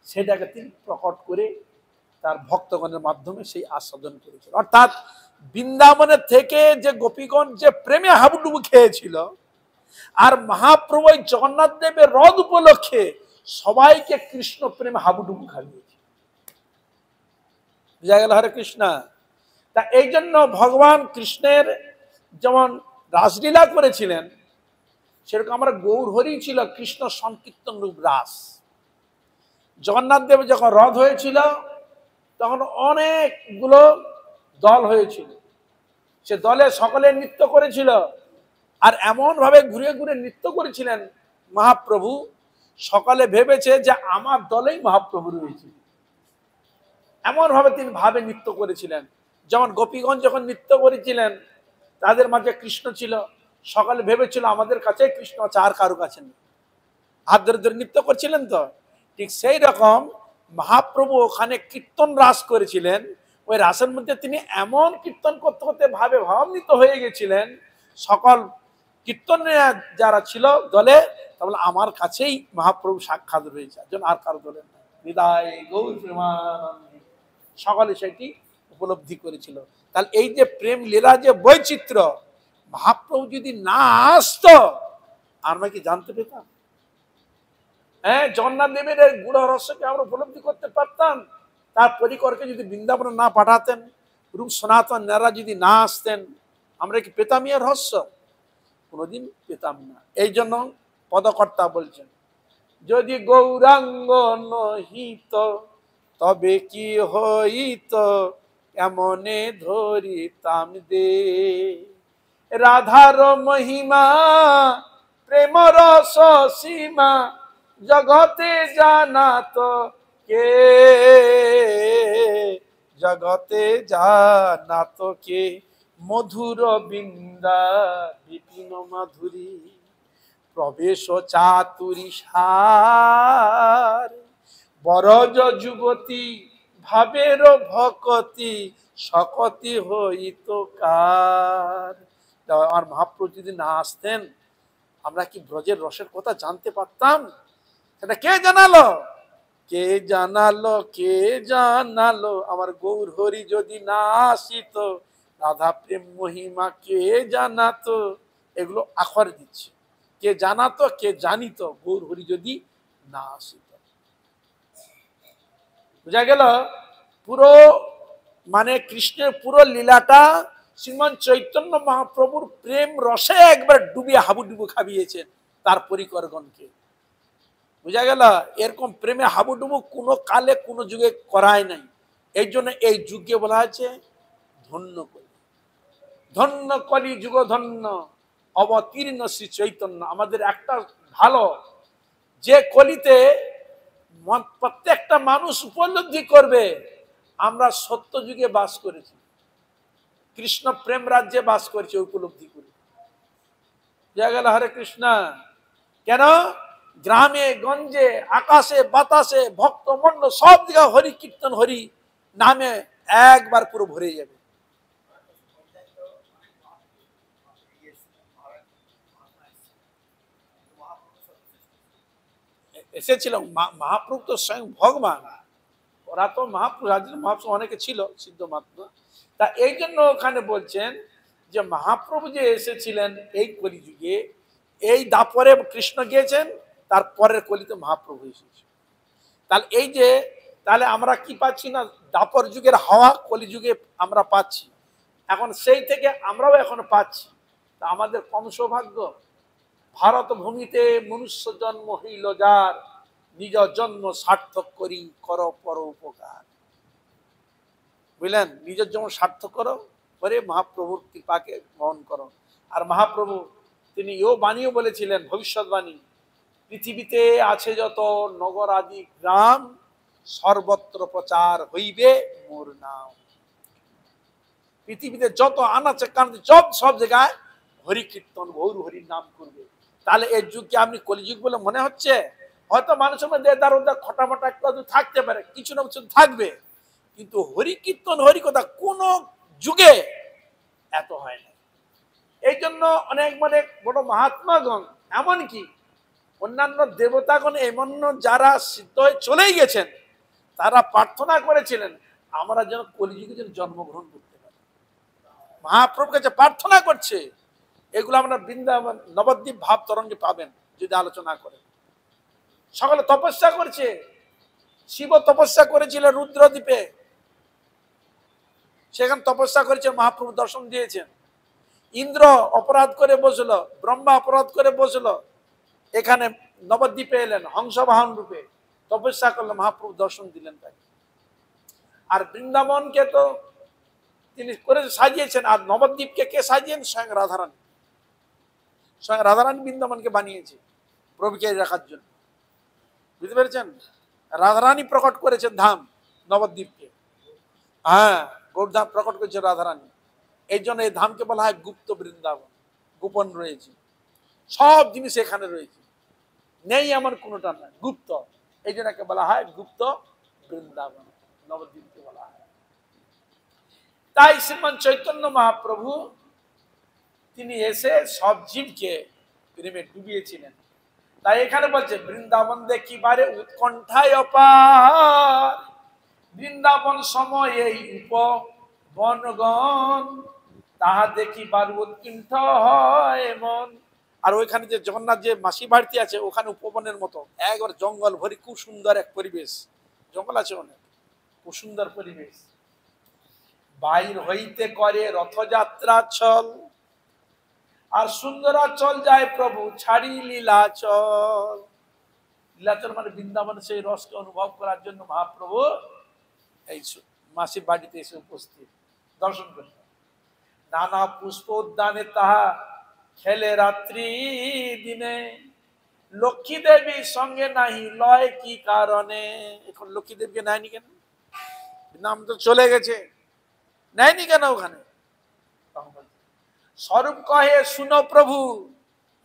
সেটাকে তিনি প্রকট করে তার ভক্তগণের মাধ্যমে সেই আস্বাদন করেছিল। অর্থাৎ বৃন্দাবনের থেকে যে গোপীগণ যে প্রেমে হাবুডুবু খেয়েছিল, আর মহাপ্রভু জগন্নাথ দেবের রথ উপলক্ষে সবাইকে কৃষ্ণ প্রেমে হাবুডুবু খাইয়েছে। বুঝা গেল? হরে কৃষ্ণ। তা এই জন্য ভগবান কৃষ্ণের যেমন রাসলীলা করেছিলেন, সেরকম আমরা গৌর হরি ছিল কৃষ্ণ সংকীর্তন রূপ রাস। জগন্নাথ দেব যখন রথ হয়েছিল, তখন অনেকগুলো দল হয়েছিল, সে দলে সকলে নৃত্য করেছিল। আর এমন ভাবে ঘুরে ঘুরে নৃত্য করেছিলেন মহাপ্রভু, সকলে ভেবেছে যে আমার দলেই মহাপ্রভু রয়েছে, এমন ভাবে তিনি ভাবে নৃত্য করেছিলেন। যেমন গোপীগঞ্জ যখন নৃত্য করেছিলেন, তাদের মাঝে কৃষ্ণ ছিল, সকলে ভেবেছিল আমাদের কাছে কৃষ্ণ আছে, আর কারো কাছে নেই, হাত ধরে ধরে নৃত্য করছিলেন। তো ঠিক সেই রকম মহাপ্রভু ওখানে কীর্তন রাস করেছিলেন। ওই রাসের মধ্যে তিনি এমন কীর্তন করতে করতে ভাবে ভাবান্বিত হয়ে গেছিলেন, সকল কীর্তন যারা ছিল দলে, তাহলে আমার কাছেই মহাপ্রভু সাক্ষাৎ রয়েছে, একজন আর কারো দলে না। হৃদয় গৌর প্রেমানন্দে সকলে সেটি উপলব্ধি করেছিল। তাহলে এই যে প্রেম লীলা, যে বৈচিত্র্য, মহাপ্রভু যদি না আসতো, আমরা কি জানতে পেতাম? হ্যাঁ, জগন্নাথ দেবের গুড় রহস্যকে আমরা উপলব্ধি করতে পারতাম? তার পরিকরকে যদি বৃন্দাবনে না পাঠাতেন, রূপ সনাতন নেরা যদি না আসতেন, আমরা কি পেতাম এর রহস্য? কোনোদিন পেতাম না। এই জন্য পদকর্তা বলছেন, যদি গৌরাঙ্গ নহিত তবে কি হইত, এমনে ধরিতাম দে রাধার মহিমা, প্রেম রস সীমা জগতে জানাত কে, জগতে জানাত কে, মধুর বৃন্দা বিপিন মাধুরী প্রবেশ চাতুরী সার বরজ যুবতী ভাবের ভকতি সকতি হইত কার। আমার মহাপ্রভু যদি না আসতেন আমরা কি ব্রজের রসের কথা জানতে পারতাম? সেটা কে জানালো? কে জানালো, কে জানালো? আমার গৌর হরি যদি না আসিত, রাধা প্রেম মহিমা কে জানাতো? এগুলো আখর দিচ্ছে, কে জানাতো, কে জানিত গৌর হরি যদি না আসিত। বুঝা গেল? পুরো মানে কৃষ্ণের পুরো লীলাটা শ্রীমান চৈতন্য মহাপ্রভুর প্রেম রসে একবার ডুবিয়ে হাবুডুবু খাবিয়েছেন তার পরিকরগণকে। বুঝা গেল? এরকম প্রেমে হাবুডুবু কোনো কালে কোনো যুগে করায় নাই। এই জন্য এই যুগে বলা হয়েছে ধন্য কলি, ধন্য কলি যুগ ধন্য অবতীর্ণ শ্রী চৈতন্য। আমাদের একটা ভালো যে কলিতে প্রত্যেকটা মানুষ উপলব্ধি করবে আমরা সত্য যুগে বাস করেছি, কৃষ্ণ প্রেম রাজ্যে বাস করেছি, উপলব্ধি করি। বুঝা গেল? হরে কৃষ্ণ। কেন? গ্রামে গঞ্জে আকাশে বাতাসে ভক্ত মন্ডল সব দিকে হরি কীর্তন হরি নামে একবার পুরো ভরে যাবে। এসেছিল মহাপ্রভু তো স্বয়ং ভগবান, ওরা তো মহাপ্রভু, মহাপ্রভু অনেকে ছিল সিদ্ধ মহাত্মা। তা এই জন্য ওখানে বলছেন যে মহাপ্রভু যে এসেছিলেন এই কলিযুগে, এই দাপরে কৃষ্ণ গিয়েছেন, তারপরের কলিতে মহাপ্রভু এসেছে। তাহলে এই যে তাহলে আমরা কি পাচ্ছি না, দাপর যুগের হাওয়া কলিযুগে আমরা পাচ্ছি, এখন সেই থেকে আমরাও এখন পাচ্ছি। তা আমাদের কম সৌভাগ্য? ভারত ভূমিতে মনুষ্য জন্ম হইল যার, নিজ জন্ম সার্থক করি কর পর উপকার। বুঝলেন? নিজের জন্ম সার্থক করো, করে মহাপ্রভুর কৃপাকে গ্রহণ করো। আর মহাপ্রভু তিনি ও বাণীও বলেছিলেন, ভবিষ্যৎবাণী, পৃথিবীতে আছে যত নগর আদি গ্রাম, সর্বত্র প্রচার হইবে মোর নাম। পৃথিবীতে যত আনাচে কানাচে সব জায়গায় হরি কীর্তন গৌর হরির নাম করবে। তাহলে এই যুগকে আপনি কলিযুগ বলে মনে হচ্ছে? হয়তো মানুষের মধ্যে এদার ওদার খটামটা একটু থাকতে পারে, কিছু না কিছু থাকবে, কিন্তু হরি কীর্তন হরি কথা কোন যুগে এত হয় না। এই জন্য অনেক মানে বড় মহাত্মাগণ, এমনকি অন্যান্য দেবতাগণ, এমন যারা সিদ্ধ হয়ে চলেই গেছেন, তারা প্রার্থনা করেছিলেন আমরা যেন কলিযুগে যেন জন্মগ্রহণ করতে পারি। মহাপ্রভুর কাছে প্রার্থনা করছে। এগুলো আমরা বৃন্দাবন নবদ্বীপ ভাব তরঙ্গে পাবেন যদি আলোচনা করেন। সকলে তপস্যা করছে, শিব তপস্যা করেছিলেন রুদ্রদ্বীপে, সেখানে তপস্যা করেছে, মহাপ্রভু দর্শন দিয়েছেন। ইন্দ্র অপরাধ করে বসলো, ব্রহ্মা অপরাধ করে বসলো, এখানে নবদ্বীপে এলেন হংসবাহন রূপে, তপস্যা করলো, মহাপ্রভু দর্শন দিলেন তাকে। আর বৃন্দাবনকে তো তিনি করে সাজিয়েছেন, আর নবদ্বীপকে কে সাজিয়েছেন? স্বয়ং রাধারানী। স্বয়ং রাধারানী বৃন্দাবনকে বানিয়েছে প্রভুকে রাখার জন্য। বুঝতে পেরেছেন? রাধারানী প্রকট করেছেন ধাম নবদ্বীপকে। হ্যাঁ, গৌরধাম প্রকট করেছে রাধারানী। এই জন্য এই ধামকে বলা হয় গুপ্ত বৃন্দাবন, গোপন রয়েছে, সব জিনিস এখানে রয়েছে, নেই এমন কোনোটা নয়, গুপ্ত। এই জন্য বলা হয় গুপ্ত বৃন্দাবন, নবদ্বীপকে বলা হয়। তাই শ্রীমান চৈতন্য মহাপ্রভু তিনি এসে সব জীবকে প্রেমে ডুবিয়েছিলেন। তাই এখানে বলছে বৃন্দাবন দেখিবারে উৎকণ্ঠায় অপার, বৃন্দাবন সময় এই উপবনগণ, তাহা দেখিবার উৎকণ্ঠ হয় মন। আর ওইখানে যে জগন্নাথ যে মাসি বাড়িতে আছে, ওখানে উপবনের মতো একবার জঙ্গল ভরি, খুব সুন্দর এক পরিবেশ, জঙ্গল আছে অনেক, খুব সুন্দর পরিবেশ। বাইর হইতে করে রথযাত্রা চল, আর সুন্দরাচল যায় প্রভু ছাড়ি লীলাচল। লীলাচল মানে বৃন্দাবন, সেই রসকে অনুভব করার জন্য মহাপ্রভু এই মাসির বাড়িতে এসে উপস্থিত, দর্শন করলেন। নানা পুষ্প উদ্যানে তাহা খেলে রাত্রি দিনে, লক্ষ্মী দেবী সঙ্গে নাহি লয় কি কারণে। এখন লক্ষ্মী দেবীকে নেয়নি কেন? নাম তো চলে গেছে, নেয়নি কেন ওখানে? তখন স্বরূপ কহে শুনো প্রভু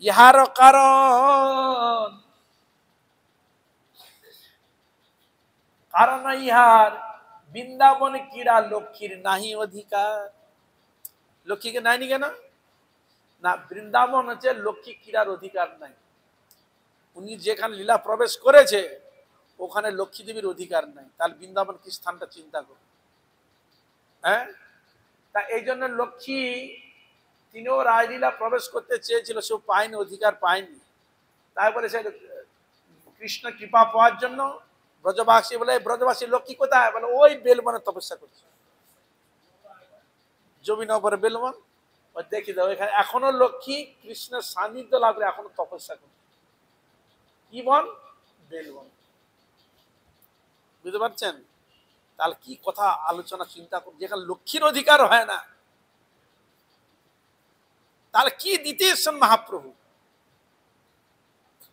ইহার কারণ, কারণ ইহার বৃন্দাবন ক্রীড়া লক্ষ্মীর নাহি অধিকার। লক্ষ্মীকে নাইনি কেন না? বৃন্দাবন হচ্ছে লক্ষ্মী ক্রীড়ার অধিকার নাই। উনি যেখানে লীলা প্রবেশ করেছে ওখানে লক্ষ্মী দেবীর অধিকার নাই, তাহলে বৃন্দাবন কি স্থানটা চিন্তা করো। হ্যাঁ, তা এই জন্য লক্ষ্মী তিনিও রাজলীলা প্রবেশ করতে চেয়েছিল, সে পায়নি, অধিকার পায়নি। তারপরে সে কৃষ্ণ কৃপা পাওয়ার জন্য ব্রজবাসী বলে, ব্রজবাসী লক্ষ্মী কোথায়? বলে ওই বেলবনে তপস্যা করছে, জমিনগরে বেলবন। ওই দেখি দাও এখানে এখনো লক্ষ্মী কৃষ্ণের সান্নিধ্য লাভ করে এখনো তপস্যা করছে। কি বন? বেলবন। বুঝতে পারছেন? তাহলে কি কথা আলোচনা চিন্তা করুন, যেখানে লক্ষ্মীর অধিকার হয় না, তাহলে কি দিতে এসছেন মহাপ্রভু?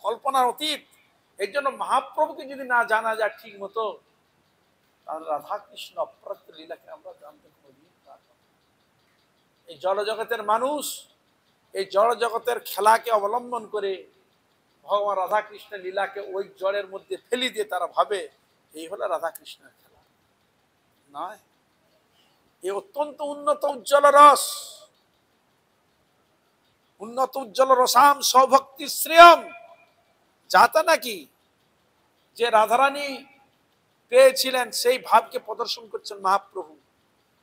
কল্পনার অতীত। এই জন্য মহাপ্রভুকে যদি না জানা যায় ঠিক মতো, তাহলে রাধা কৃষ্ণ অপ্রাপ্ত লীলাকে আমরা জানতে কোনোদিন পারব না। এই জড় জগতের মানুষ এই জড় জগতের খেলাকে অবলম্বন করে ভগবান রাধা কৃষ্ণের লীলাকে ওই জড়ের মধ্যে ফেলি দিয়ে তারা ভাবে এই হলো রাধা কৃষ্ণের খেলা। নয়, এ অত্যন্ত উন্নত উজ্জ্বল রস, উন্নত উজ্জ্বল রসাম সৌভক্তি শ্রেয়ম, যাতে নাকি যে রাধারানী পেয়েছিলেন সেই ভাবকে প্রদর্শন করছেন মহাপ্রভু।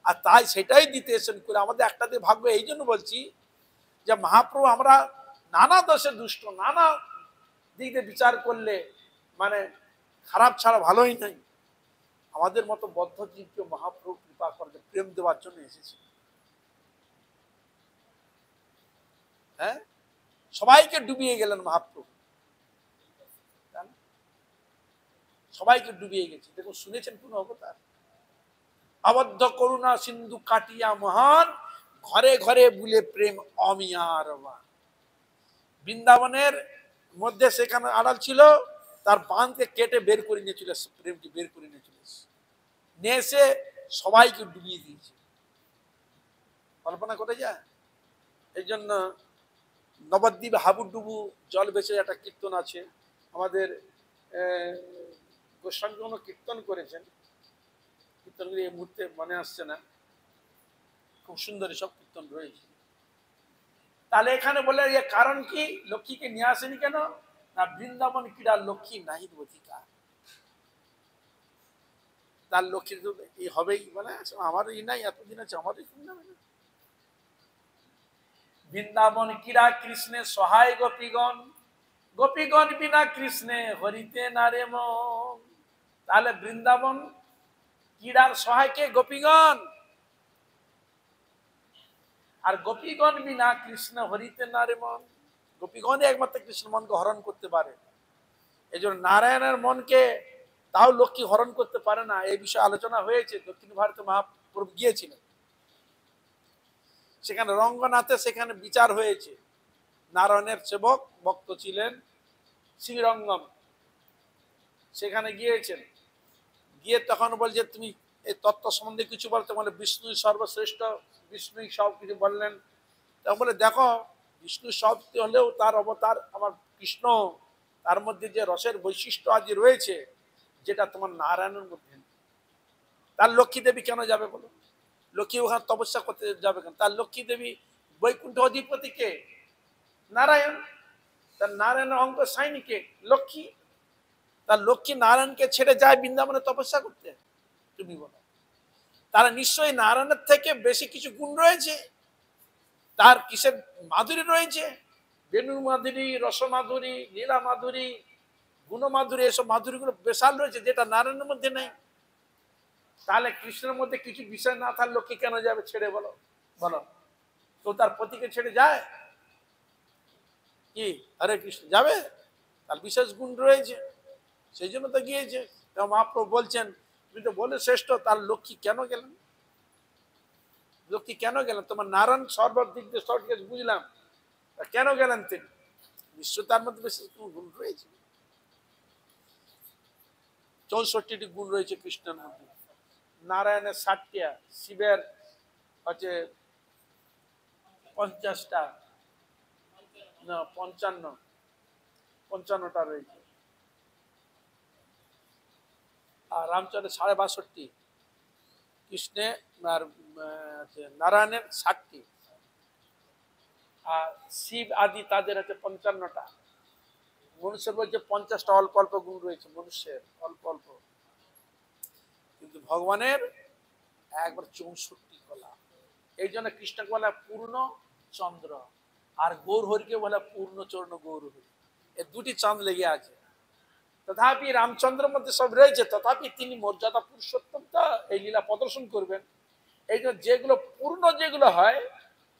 আর তাই সেটাই দিতে এসেছেন করে আমাদের একটা দিয়ে ভাগ্য। এই জন্য বলছি যে মহাপ্রভু আমরা নানা দোষে দুষ্ট, নানা দিক দিয়ে বিচার করলে মানে খারাপ ছাড়া ভালোই নাই। আমাদের মতো বদ্ধ জীবকে মহাপ্রভু কৃপা করতে প্রেম দেওয়ার জন্য এসেছে। হ্যাঁ, সবাইকে ডুবিয়ে গেলেন মহাপ্রভু, সবাইকে ডুবিয়ে গেছে। দেখুন, শুনেছেন কোন অবতার? আবদ্ধ করুণা সিন্ধু কাটিয়া মহান, ঘরে ঘরে বুলে প্রেম অমিয়ার। বৃন্দাবনের মধ্যে সেখানে আড়াল ছিল, তার বাঁধকে কেটে বের করে নিয়েছিল, প্রেমকে বের করে নিয়েছিল, নিয়ে এসে সবাইকে ডুবিয়ে দিয়েছে। কল্পনা করে যায়? এই জন্য নবদ্বীপ হাবুডুবু জল বেঁচে একটা কীর্তন আছে, আমাদের গোস্বামী কোনো কীর্তন করেছেন, কীর্তনগুলি এই মুহূর্তে মনে আসছে না, খুব সুন্দর সব কীর্তন রয়েছে। তাহলে এখানে বলে কারণ কি লক্ষ্মীকে নিয়ে আসেনি কেন না? বৃন্দাবন ক্রীড়া লক্ষ্মী নাহি অধিকার। তার লক্ষ্মীর এই হবেই, মানে আমার ই নাই, এতদিন আছে আমারই বৃন্দাবন। বৃন্দাবন ক্রীড়া কৃষ্ণে সহায় গোপীগণ, গোপীগণ বিনা কৃষ্ণে হরিতে নারে মন। তাহলে বৃন্দাবন ক্রীড়ার সহায়কে গোপীগণ, আর গোপীগণ বিনা কৃষ্ণ হরিতে নারে মন। গোপীগণই একমাত্র কৃষ্ণ মনকে হরণ করতে পারে। এই জন্য নারায়ণের মনকে তাও লক্ষ্মী হরণ করতে পারে না। এই বিষয়ে আলোচনা হয়েছে, দক্ষিণ ভারতে মহাপ্রভু গিয়েছিলেন, সেখানে রঙ্গনাথে সেখানে বিচার হয়েছে। নারায়ণের সেবক ভক্ত ছিলেন শ্রীরঙ্গম, সেখানে গিয়েছেন, গিয়ে তখন বলছে তুমি এই তত্ত্ব সম্বন্ধে কিছু বলতে, বলে বিষ্ণুই সর্বশ্রেষ্ঠ, বিষ্ণুই সব কিছু বললেন। তখন বলে দেখো, বিষ্ণু সব হলেও তার অবতার আমার কৃষ্ণ, তার মধ্যে যে রসের বৈশিষ্ট্য আজ রয়েছে যেটা তোমার নারায়ণের মধ্যে। তার লক্ষ্মী দেবী কেন যাবে বলো? লক্ষ্মী ওখানে তপস্যা করতে যাবে কেন? তার লক্ষ্মী দেবী বৈকুণ্ঠ অধিপতি কে? নারায়ণ। তার নারায়ণের অঙ্গ সাইনি কে? লক্ষ্মী। তার লক্ষ্মী নারায়ণকে ছেড়ে যায় বৃন্দাবনে তপস্যা করতে? তুমি বলো, তারা নিশ্চয়ই নারায়ণের থেকে বেশি কিছু গুণ রয়েছে। তার কিসের মাধুরী রয়েছে? বেণু মাধুরী, রস মাধুরী, লীলা মাধুরী, গুণ মাধুরী, এসব মাধুরীগুলো বিশাল রয়েছে, যেটা নারায়ণের মধ্যে নেই। তাহলে কৃষ্ণের মধ্যে কিছু বিষয় না থাকলে লক্ষ্মী কেন যাবে ছেড়ে? বলো বলো, তো তার পতিকে ছেড়ে যায় কি? হরে কৃষ্ণ যাবে? তার বিশেষ গুণ রয়েছে, সেই জন্য তো গিয়েছে। মহাপ্রভু বলছেন তুমি তো বলে শ্রেষ্ঠ, তার লক্ষ্মী কেন গেলেন? লক্ষ্মী কেন গেলেন? তোমার নারায়ণ সর্বদিক দিয়ে সব কিছু বুঝলাম, কেন গেলেন তিনি? নিশ্চয় তার মধ্যে বিশেষ কোনো গুণ রয়েছে। 64টি গুণ রয়েছে কৃষ্ণের মধ্যে, নারায়ণের 60টা, শিবের হচ্ছে 50টা না 55টা রয়েছে, আর রামচন্দ্রের 62.5, কৃষ্ণে আর নারায়ণের 60টি, আর শিব আদি তাদের আছে 55টা। মনুষ্যের বলছে 50টা অল্প অল্প গুণ রয়েছে, মনুষ্যের অল্প অল্প, কিন্তু ভগবানের একবার 64 কলা। এই জন্য কৃষ্ণকে বলা পূর্ণ চন্দ্র, আর গৌর হরিকে বলা পূর্ণচূর্ণ গৌর হরি। এই দুটি চাঁদ লেগে আছে। তথাপি রামচন্দ্রের মধ্যে সব রয়েছে, তথাপি তিনি মর্যাদা পুরুষোত্তম, তো এই লীলা প্রদর্শন করবেন। এই জন্য যেগুলো পূর্ণ যেগুলো হয়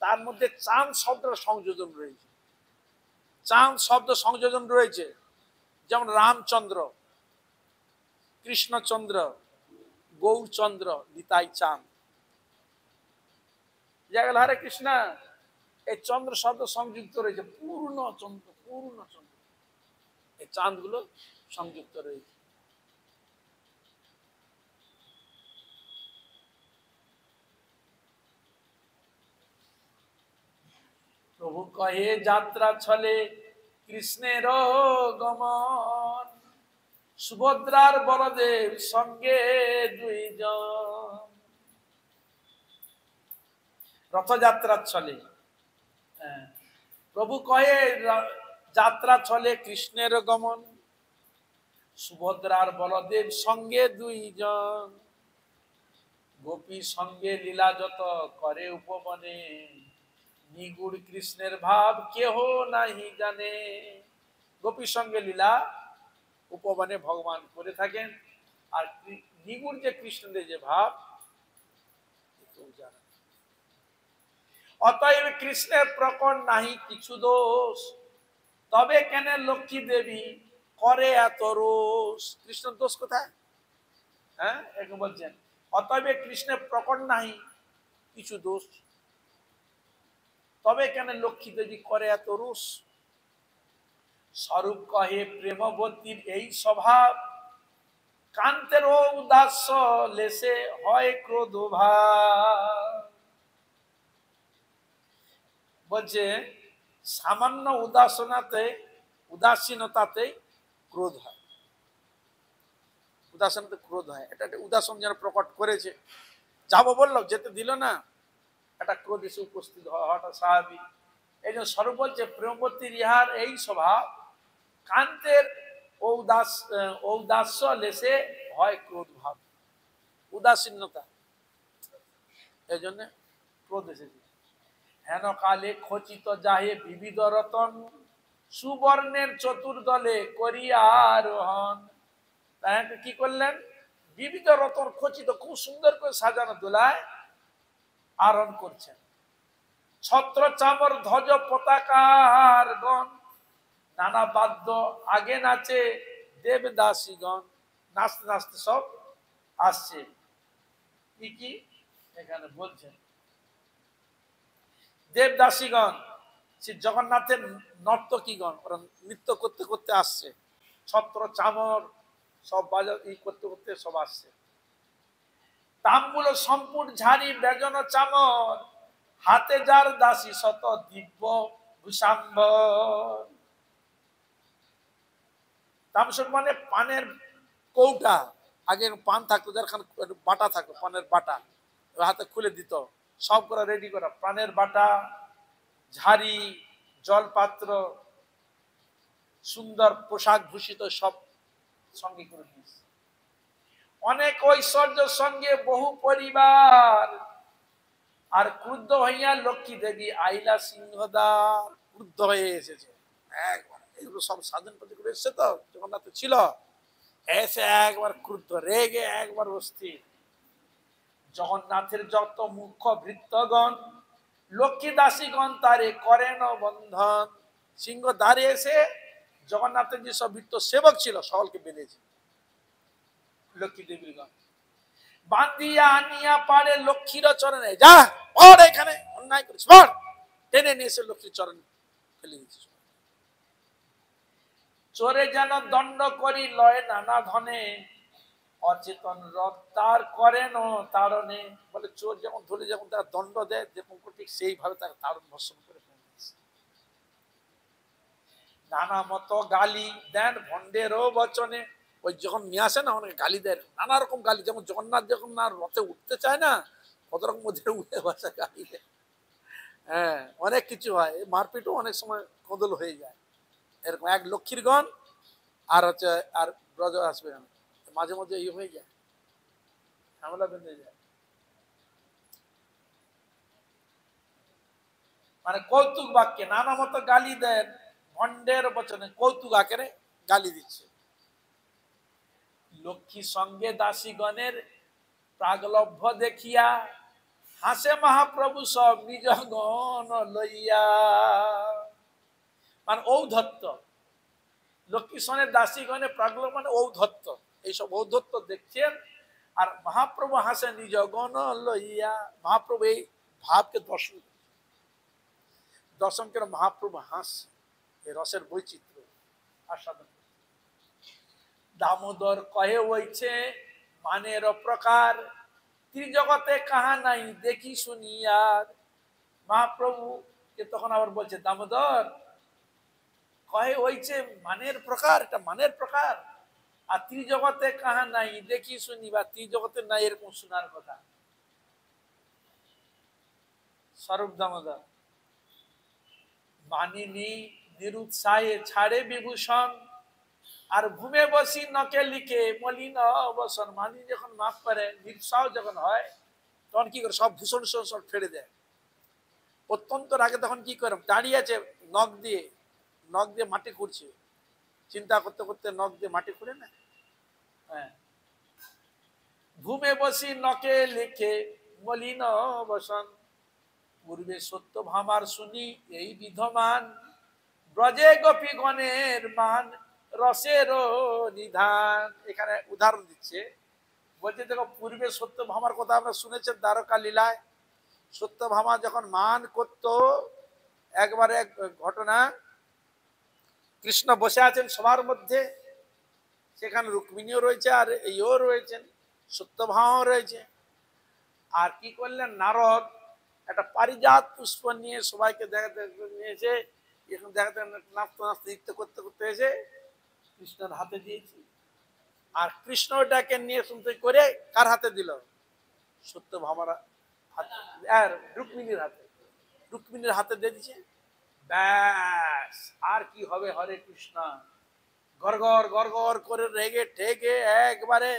তার মধ্যে চাঁদ শব্দের সংযোজন রয়েছে, চাঁদ শব্দ সংযোজন রয়েছে। যেমন রামচন্দ্র, কৃষ্ণচন্দ্র, গৌরচন্দ্র, নিতাই চাঁদ। যেগুলো হরে কৃষ্ণ, এই চন্দ্র শব্দ সংযুক্ত রয়েছে, পূর্ণ চন্দ্র, পূর্ণ চন্দ্র, এই চাঁদ গুলো সংযুক্ত রয়েছে। প্রভু কহে যাত্রা ছলে কৃষ্ণের গমন, সুভদ্রার বলদেব সঙ্গে দুইজন। রথযাত্রা ছলে, প্রভু কহে যাত্রা ছলে কৃষ্ণের গমন, সুভদ্রার বলদেব সঙ্গে দুইজন। গোপী সঙ্গে লীলা যত করে উপবনে, নিগুড় কৃষ্ণের ভাব কেহ নাহি জানে। গোপীর সঙ্গে লীলা উপবনে ভগবান করে থাকেন, আর নিগুড় যে কৃষ্ণের যে ভাব কেউ জানে। অতএব কৃষ্ণের প্রকট নাহি কিছু দোষ, তবে কেন লক্ষ্মী দেবী করে এত রোষ। কৃষ্ণের দোষ কোথায়? হ্যাঁ, একটু বলছেন অতএব কৃষ্ণের প্রকট নাহি কিছু দোষ, তবে কেন লক্ষ্মী দেবী করে এত রোষ। স্বরূপ কহে প্রেমবতীর এই স্বভাব, কান্তের উদাস্য লেসে হয় ক্রোধ ভাব। বলছে সামান্য উদাসীনতাতে ক্রোধ হয়, উদাসীনতাতে ক্রোধ হয়। এটা উদাসীন যেন প্রকট করেছে, যাবো বললো যেতে দিল না, একটা ক্রোধ এসে উপস্থিত হওয়াটা স্বাভাবিক। এই জন্য স্বরূপ বলছে প্রেমবতীর ইহার এই স্বভাব, কান্তের ঔদাস্য লেসে হয় ক্রোধ ভাব, উদাসীনতা, এই জন্য ক্রোধ এসেছে। হেন কালে খচিত যাহে বিবিধ রতন, সুবর্ণের চতুর্দলে করিয়া আরোহণ। তাই কি করলেন? বিবিধ রতন খচিত, খুব সুন্দর করে সাজানো দোলায় আরোহণ করছেন। ছত্র চামর ধ্বজ পতাকার গণ, নানা বাদ্য আগে নাচে দেবদাসীগণ। নাচতে নাচতে সব আসছে। কি এখানে বলছেন? দেবদাসীগণ, শ্রী জগন্নাথের নর্তকীগণ, ওরা নৃত্য করতে করতে আসছে। ছত্র চামর সব বাজার করতে করতে সব আসছে। তাম্বুল সম্পুট ঝাড়ি বেজন চামর, হাতে যার দাসী শত দিব্য ভূষাম্বর। তামসুর মানে পানের কৌটা, আগে পান থাকতো, যেখানে বাটা থাকতো, পানের বাটা হাতে খুলে দিত, সব করে রেডি করা, পানের বাটা, ঝাড়ি, জলপাত্র, সুন্দর পোশাক ভূষিত সব সঙ্গে করে দিয়েছে। অনেক ঐশ্বর্যের সঙ্গে বহু পরিবার, আর ক্রুদ্ধ হইয়া লক্ষ্মী দেবী আইলা সিংহদ্বার। ক্রুদ্ধ হয়ে এসেছে একবার, এগুলো সব স্বাধীন প্রতিক্রিয়া এসছে তো, জগন্নাথ ছিল, এসে একবার ক্রুদ্ধ, রেগে একবার অস্থির। জগন্নাথের যত মুখ্য ভৃত্যগণ, লক্ষ্মী দাসীগণ তারে করেন বন্ধন। সিংহ দাঁড়িয়ে এসে জগন্নাথের যে সব ভৃত্য সেবক ছিল সকলকে বেঁধেছে। লক্ষ্মী দেবীর গণ বান্ধিয়া আনিয়া পারে লক্ষ্মীর চরণে, যা পড়, এখানে অন্যায় করিস, পড়। টেনে নিয়ে এসে লক্ষ্মীর চরণ ফেলে দিচ্ছে। চোরে যেন দণ্ড করি লয় নানা ধনে, অচেতন রথ তার করেন তাড়নে, বলে চোর যেমন ধরে যেমন তার দণ্ড দেয় যেমন ঠিক সেইভাবে তার তাড়ন ভর্ষণ করে ফেলেছে। নানা মতো গালি দেন ভণ্ডেরও বচনে, ওই যখন নিয়ে আসে না অনেক গালি দেন, নানা রকম গালি, যেমন জগন্নাথ যখন না রথে উঠতে চায় না কত রকম মধ্যে উঠে বসে গালি দেয়। হ্যাঁ, অনেক কিছু হয়, মারপিটও অনেক সময় কদল হয়ে যায়। এরকম এক লক্ষ্মীরগণ আর হচ্ছে আর ব্রজ আসবে মাঝে মধ্যে ইয়ে হয়ে যায়, ঝামেলা বেঁধে যায়। মানে কৌতুক বাক্যে নানা মতো গালি দেন ভণ্ডের বচনে, কৌতুক আকারে গালি দিচ্ছে। লক্ষ্মী সঙ্গে দাসীগণের প্রাগলভ্য দেখিয়া হাসে মহাপ্রভু সব নিজ গণ লইয়া। মানে ঔদ্ধত্য, লক্ষ্মী সনের দাসীগণের প্রাগলভ মানে ঔদ্ধত্য, এইসব ঔদ্ধত্য দেখছেন। আর মহাপ্রভু হাসে নিজ গণ লইয়া, মহাপ্রভু এই ভাবকে দর্শন করে মহাপ্রভু হাস, এই রসের বৈচিত্র্য আস্বাদন। দামোদর কহে হইছে মানের প্রকার, ত্রিজগতে কাহা নাই দেখি শুনিয়ার। মহাপ্রভু কে তখন আবার বলছে দামোদর কহে হইছে মানের প্রকার, এটা মানের প্রকার, আর ত্রিজগতে কাহা নাই দেখি শুনি, বা ত্রিজগতে নাই এরকম শোনার কথা। স্বরূপ দামোদর মানিনি নিরুৎসাহে ছাড়ে বিভূষণ, আর ঘুমে বসি নকে লিখে মলিন অবসর। মানি যখন মাফ করে নিরুৎসাহ যখন হয় তখন কি করে সব ভূষণ সব ফেলে দেয়। অত্যন্ত রাগে তখন কি করে দাঁড়িয়ে আছে, নখ দিয়ে মাটি খুঁড়ছে, চিন্তা করতে করতে নখ দিয়ে মাটি খুঁড়ে না। হ্যাঁ, ঘুমে বসি নকে লিখে মলিন বসন, পূর্বে সত্য ভামার শুনি এই বিধমান, ব্রজে গোপী গণের মান রসের নিধান। এখানে উদাহরণ দিচ্ছে, বলছে দেখো পূর্বে সত্য ভামার কথা আমরা শুনেছেন দ্বারকা লীলায়। সত্যভামা যখন মান করত, একবারে এক ঘটনা, কৃষ্ণ বসে আছেন সবার মধ্যে, সেখানে রুক্মিণীও রয়েছে আর এইও রয়েছেন, সত্যভামাও রয়েছে। আর কি করলেন, নারদ একটা পারিজাত পুষ্প নিয়ে সবাইকে দেখাতে নিয়েছে, এখন দেখাতে নাচতে নাচতে নৃত্য করতে করতে এসে কৃষ্ণের হাতে দিয়েছি। আর কৃষ্ণ ওটাকে নিয়ে শুনতে করে কার হাতে দিল, সত্যভামার হাতে, আর রুক্মিণীর হাতে দিয়ে দিচ্ছে। ব্যাস, আর কি হবে, হরে কৃষ্ণ গড়গড় গড়গড় করে রেগে ঠেগে একবারে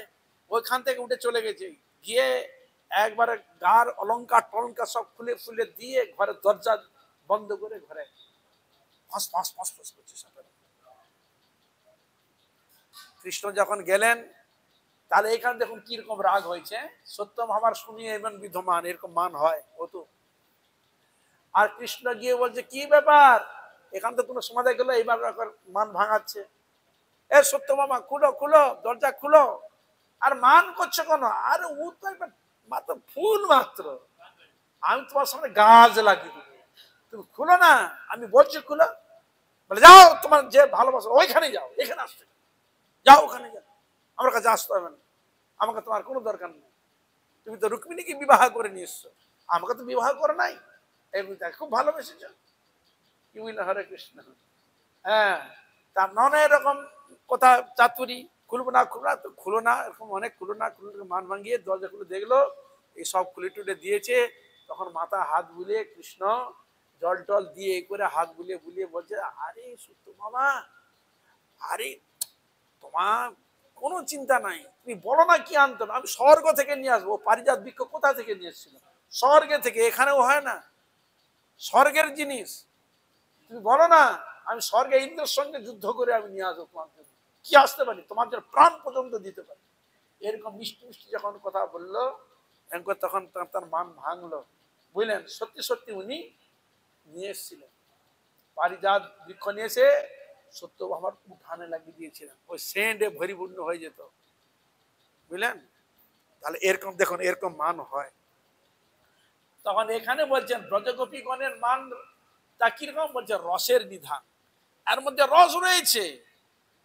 ওইখান থেকে উঠে চলে গেছে, গিয়ে একবারে গার অলঙ্কার টলঙ্কার সব খুলে ফুলে দিয়ে ঘরের দরজা বন্ধ করে ঘরে ফস ফস ফস ফস করছে। কৃষ্ণ যখন গেলেন, তাহলে এখানে দেখুন কিরকম রাগ হয়েছে, সত্যম আমার শুনিয়ে এমন বিধমান, এরকম মান হয় ও তো। আর কৃষ্ণ গিয়ে বলছে কি ব্যাপার, এখান তো কোনো সমাধান গেলো, এইবার মান ভাঙাচ্ছে। এ সত্য মামা খুলো খুলো, দরজা খুলো, আর মান করছো কেন? আরে ও তো মাত্র ফুল মাত্র, আমি তোমার সামনে গাছ লাগিয়ে দেবো, তুমি খুলো না, আমি বলছি খুলো। বলে যাও, তোমার যে ভালোবাসো ওইখানে যাও, এখানে আসছে যাও, ওখানে যাও, আমার কাছে আসতে হবে না, আমাকে তোমার কোনো দরকার নেই, তুমি তো রুক্মিণীকে বিবাহ করে নিয়ে এসছো, আমাকে তো বিবাহ করে নাই, খুব ভালোবেসেছ। কি বুঝলে, হরে কৃষ্ণ। হ্যাঁ, তার নানা এরকম কথা চাতুরি, খুলবো না তো খুলো না, এরকম অনেক খুলো না মান ভাঙিয়ে দরজা খুলে দেখলো এই সব খুলে টুলে দিয়েছে। তখন মাথা হাত বুলিয়ে কৃষ্ণ জল টল দিয়ে এই করে হাত বুলিয়ে বুলিয়ে বলছে, আরে সত্য মামা, আরে তোমার কোনো চিন্তা নাই, তুমি বলো না কি আনতো, আমি স্বর্গ থেকে নিয়ে আসবো। পারিজাত বৃক্ষ কোথা থেকে নিয়ে এসেছিল? স্বর্গে থেকে, এখানেও হয় না, স্বর্গের জিনিস, তুমি বলো না, আমি স্বর্গে ইন্দ্রের সঙ্গে যুদ্ধ করে আমি নিয়ে আসবো তোমার জন্য, কি আসতে পারি, তোমার জন্য প্রাণ পর্যন্ত দিতে পারি। এরকম মিষ্টি মিষ্টি যখন কথা বললো, তখন তার মান ভাঙলো, বুঝলেন। সত্যি সত্যি উনি নিয়ে এসেছিলেন পারিজাত বৃক্ষ, নিয়ে এসে সত্যভামার উঠানে লাগিয়ে দিয়েছিলেন, ওই সেন্টে ভরিপূর্ণ হয়ে যেত, বুঝলেন। তাহলে এরকম দেখুন, এরকম মান হয়। তখন এখানে বলছেন ব্রজগোপীগণের মান তা কিরকম, বলছে রসের নিধান, এর মধ্যে রস রয়েছে,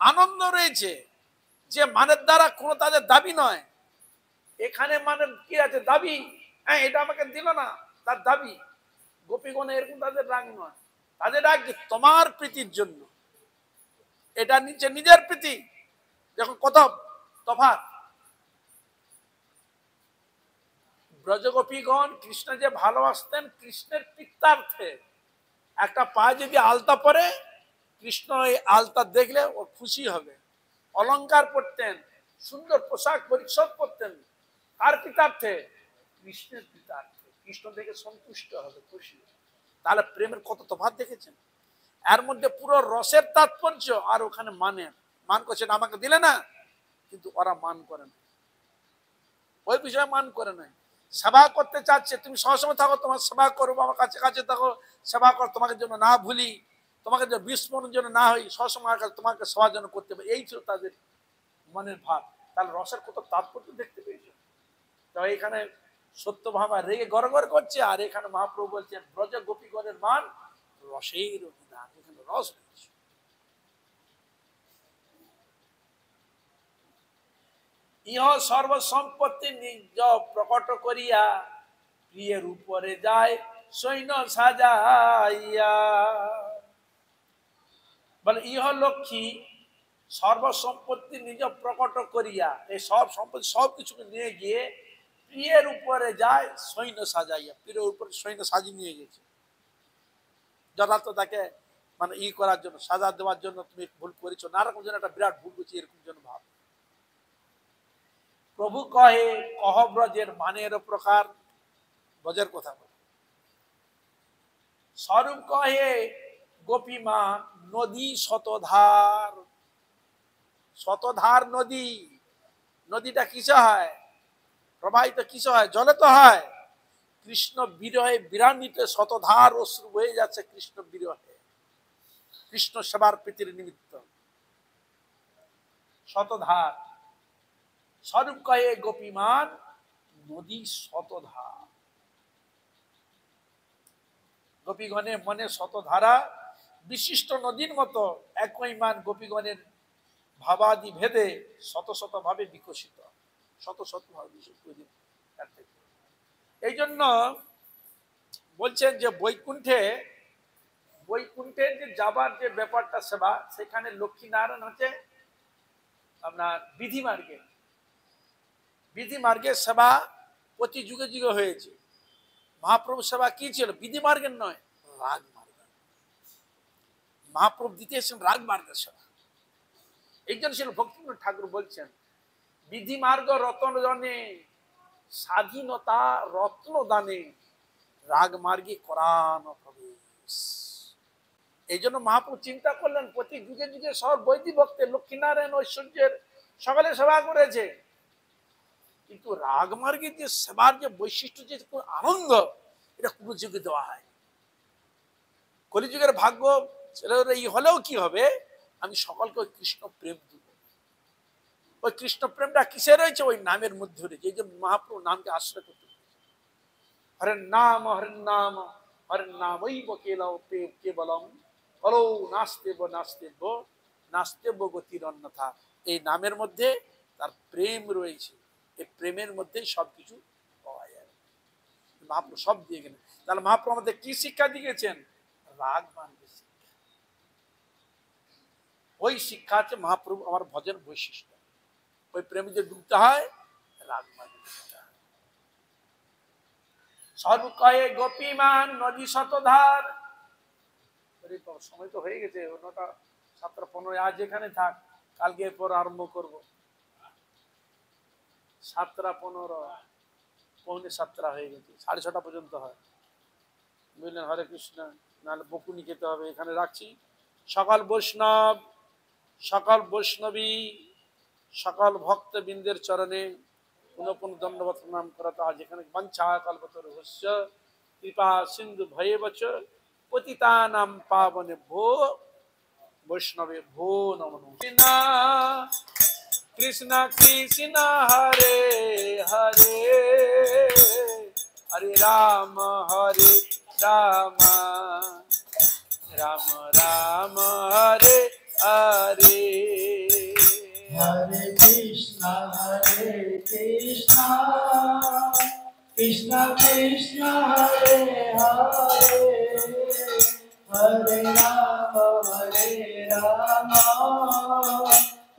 আনন্দ রয়েছে, যে মানের দ্বারা কোনো তাদের দাবি নয়। এখানে মানে কি আছে? দাবি। হ্যাঁ, এটা আমাকে দিল না, তার দাবি। গোপীগণে এরকম তাদের রাগ নয়, তাদের রাগ তোমার প্রীতির জন্য। এটা নিচে নিজের প্রীতি। দেখো কত তফাৎ। ব্রজগোপীগণ কৃষ্ণ যে ভালোবাসতেন কৃষ্ণের পিত্তার্থে। একটা পায়ে যদি আলতা পরে, কৃষ্ণ এই আলতা দেখলে ও খুশি হবে। অলংকার পরতেন, সুন্দর পোশাক পরিচ্ছদ পরতেন, কার পিতার্থে? কৃষ্ণের পিতার্থে। কৃষ্ণ দেখে সন্তুষ্ট হবে, খুশি। তাহলে প্রেমের কত তফাৎ দেখেছেন। এর মধ্যে পুরো রসের তাৎপর্য, আর ওখানে মানের মান করছেন। আমাকে দিলে না, কিন্তু ওরা মান করে না, ওই বিষয়ে মান করে নাই। সেবা করতে চাচ্ছে, তুমি সবসময় থাকো, তোমার সেবা করবো, আমার কাছে কাছে থাকো, সেবা কর, তোমাকে জন্য না ভুলি, তোমাকে যেন বিস্মরণের জন্য না হই, সবসময় তোমাকে সেবার জন্য করতে হবে, এই ছিল তাদের মনের ভাব। তাহলে রসের কত তাৎপর্য দেখতে পেয়েছো। তো এখানে সত্যভামা রেগে গড়গড় করছে, আর এখানে মহাপ্রভু বলছেন ব্রজ গোপীগণের মান রসের অভিধান। এখানে রস রয়েছে। ইহ সর্বসম্পত্তি নিজ প্রকট করিয়া প্রিয়ের উপরে যায় সৈন্য সাজাইয়া। বলে ইহ লক্ষ্মী সর্বসম্পত্তি নিজ প্রকট করিয়া, এই সব সম্পত্তি সবকিছুকে নিয়ে গিয়ে প্রিয়ের উপরে যায় সৈন্য সাজাইয়া। প্রিয়ের উপরে সৈন্য সাজিয়ে নিয়ে গেছে, যথার্থ তাকে মানে করার জন্য, সাজা দেওয়ার জন্য। তুমি ভুল করেছো, নারকম যেন একটা বিরাট ভুল করছি, এরকম যেন ভাব। প্রভু কহে কহ ব্রজের মানের প্রকার, ব্রজের কথা বলে। স্বরূপ কহে গোপীমা নদী শতধার। শতধার নদী, নদীটা কিসে হয়? প্রবাহিত কিসে হয়? জলে তো হয়। কৃষ্ণ বিরহে বিরান্বিত শতধার অশ্রু বয়ে যাচ্ছে কৃষ্ণ বিরহে, কৃষ্ণ সেবার প্রীতির নিমিত্ত। শতধার। স্বরূপ কহে গোপীমান নদী শতধার। গোপীগণের মনে শতধারা বিশিষ্ট নদীর মতো একই মান গোপীগণের ভাবাদি ভেদে শত শত ভাবে বিকশিত, শত শত ভাবে বিকশিত। এই জন্য বলছেন যে বৈকুণ্ঠের যে যাবার যে ব্যাপারটা সেবা, সেখানে লক্ষ্মী নারায়ণ হচ্ছে আপনার বিধি মার্গের সেবা প্রতি যুগে যুগে হয়েছে। মহাপ্রভু সেবা কি ছিল? বিধি মার্গের নয়, রাগ মার্গ। মহাপ্রভু দিতে এসেছেন রাগ মার্গের সেবা। এই জন্য ছিল ভক্তিবিনোদ ঠাকুর বলছেন বিধি মার্গ রতন জনে স্বাধীনতা রত্ন দানে রাগ মার্গে করান প্রবেশ। এই জন্য মহাপ্রভু চিন্তা করলেন প্রতি যুগে যুগে সব বৈদিক ভক্তের লক্ষ্মীনারায়ণ ঐশ্বর্যের সকালে সেবা করেছে, কিন্তু রাগ মার্গের যে সেবার যে বৈশিষ্ট্য, যে আনন্দ, এটা কোন যুগে দেওয়া হয়। কলিযুগের ভাগ্য ছেলেরা এই হলেও কি হবে, আমি সকলকে ওই কৃষ্ণ প্রেম দিব। ওই কৃষ্ণ প্রেমটা কিসে রয়েছে? ওই নামের মধ্যে রয়েছে। এই যে মহাপ্রভু নামকে আশ্রয় করতে, হরের নাম হরের নাম হরের নাম ওই কেবলম হলো নাস্তেব নাস্তেব নাস্তেব গতির অন্যথা। এই নামের মধ্যে তার প্রেম রয়েছে, এই প্রেমের মধ্যেই সবকিছু পাওয়া যায়। মহাপ্রভু সব দিয়ে গেলেন। তাহলে মহাপ্রভু আমাদের কি শিক্ষা দিয়েছেন? রাগ মার্গের শিক্ষা। ওই শিক্ষা হচ্ছে মহাপ্রভু আমার ভজন বৈশিষ্ট্য। ওই প্রেমে যে ডুবতে হয়, রাগ মার্গে ডুবতে হয়। সর্বকয়ে গোপীমান নদী শতধার। সময় তো হয়ে গেছে 9টা 7:15। আজ এখানে থাক, কালকে পর আরম্ভ করব। 7:15 পৌনে 7টা হয়ে গেছে, 6:30 পর্যন্ত হয়। বুঝলেন? হরে কৃষ্ণ। নাহলে বকুনি খেতে হবে। এখানে রাখছি। সকল বৈষ্ণব, সকল বৈষ্ণবী, সকল ভক্তবৃন্দের চরণে পুনঃ পুনঃ দণ্ডবত প্রণাম করতে হয়। যেখানে বাঞ্ছা কল্পতরুভ্যশ্চ কৃপা সিন্ধু ভয়েবচ পতিতানাং পাবনেভ্যো বৈষ্ণবেভ্যো নমো নমঃ। Krishna Krishna Hare Hare Hare Ram Ram Ram Hare Hare. Hare Krishna, Krishna Krishna, Hare Hare, Hare Rama,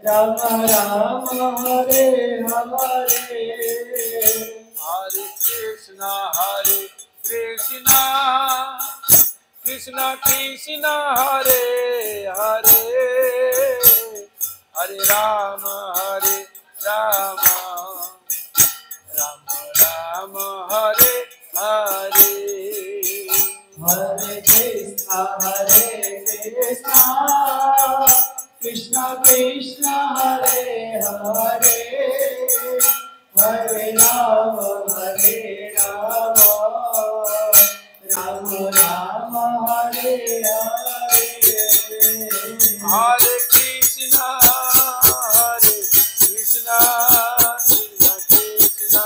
Rama Rama, Hare Hare. Hare Krishna, Krishna Krishna, Hare Hare, Hare Rama, Rama Rama, Hare Hare. Hare Krishna, Krishna Krishna, Hare Hare, Hare Rama, Rama Rama, Hare Hare. Hare Krishna, Krishna Krishna,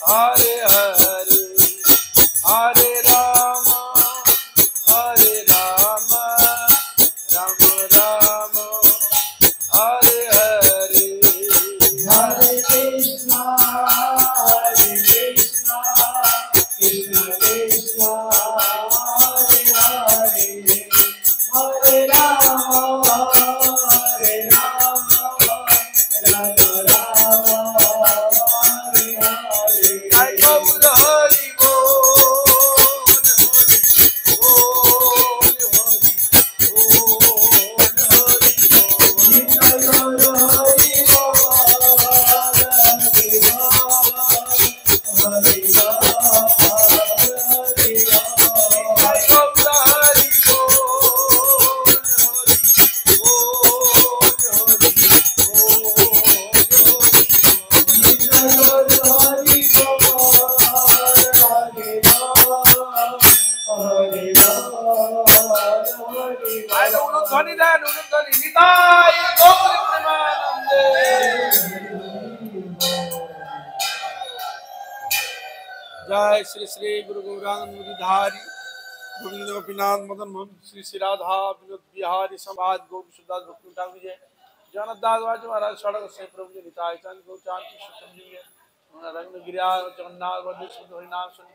Hare Hare, Hare Rama, Rama Rama, Hare Hare. Hare Krishna, Krishna Krishna, Hare Hare, Hare Rama, Rama Rama, Hare Hare. Jai Gaur Hari Bol, ধ্বনি দেন, উলুধ্বনি, নিতাই গৌর প্রেমানন্দে। जय श्री श्री गुरु गौरांग मुरारी गोविंद गोपीनाथ मदन मोहन श्री श्री राधा विनोद बिहारी समाज गोपी सुदास भक्ति ठाकुर जय जगन्नाथ दास महाराज सड़क से प्रभु जी निताय चंद गौचान की रंग गिरिया जगन्नाथ बंदे शुद्ध हरिनाम सुन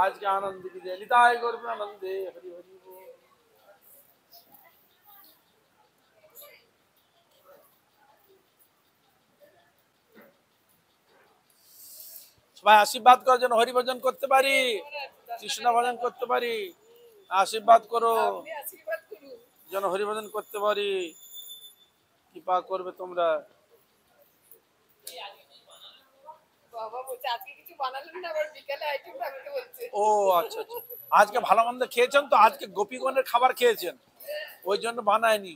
आज के आनंद की जय निताय गौर प्रेमानंदे हरि हरि बोल। সবাই আশীর্বাদ করার জন্য হরি ভজন করতে পারি, কৃষ্ণ ভজন করতে পারি, আশীর্বাদ করো যেন হরি ভজন করতে পারি, কৃপা করবে তোমরা। ও আচ্ছা আচ্ছা, আজকে ভালো মন্দ খেয়েছেন তো, আজকে গোপীগণের খাবার খেয়েছেন, ওই জন্য বানায়নি।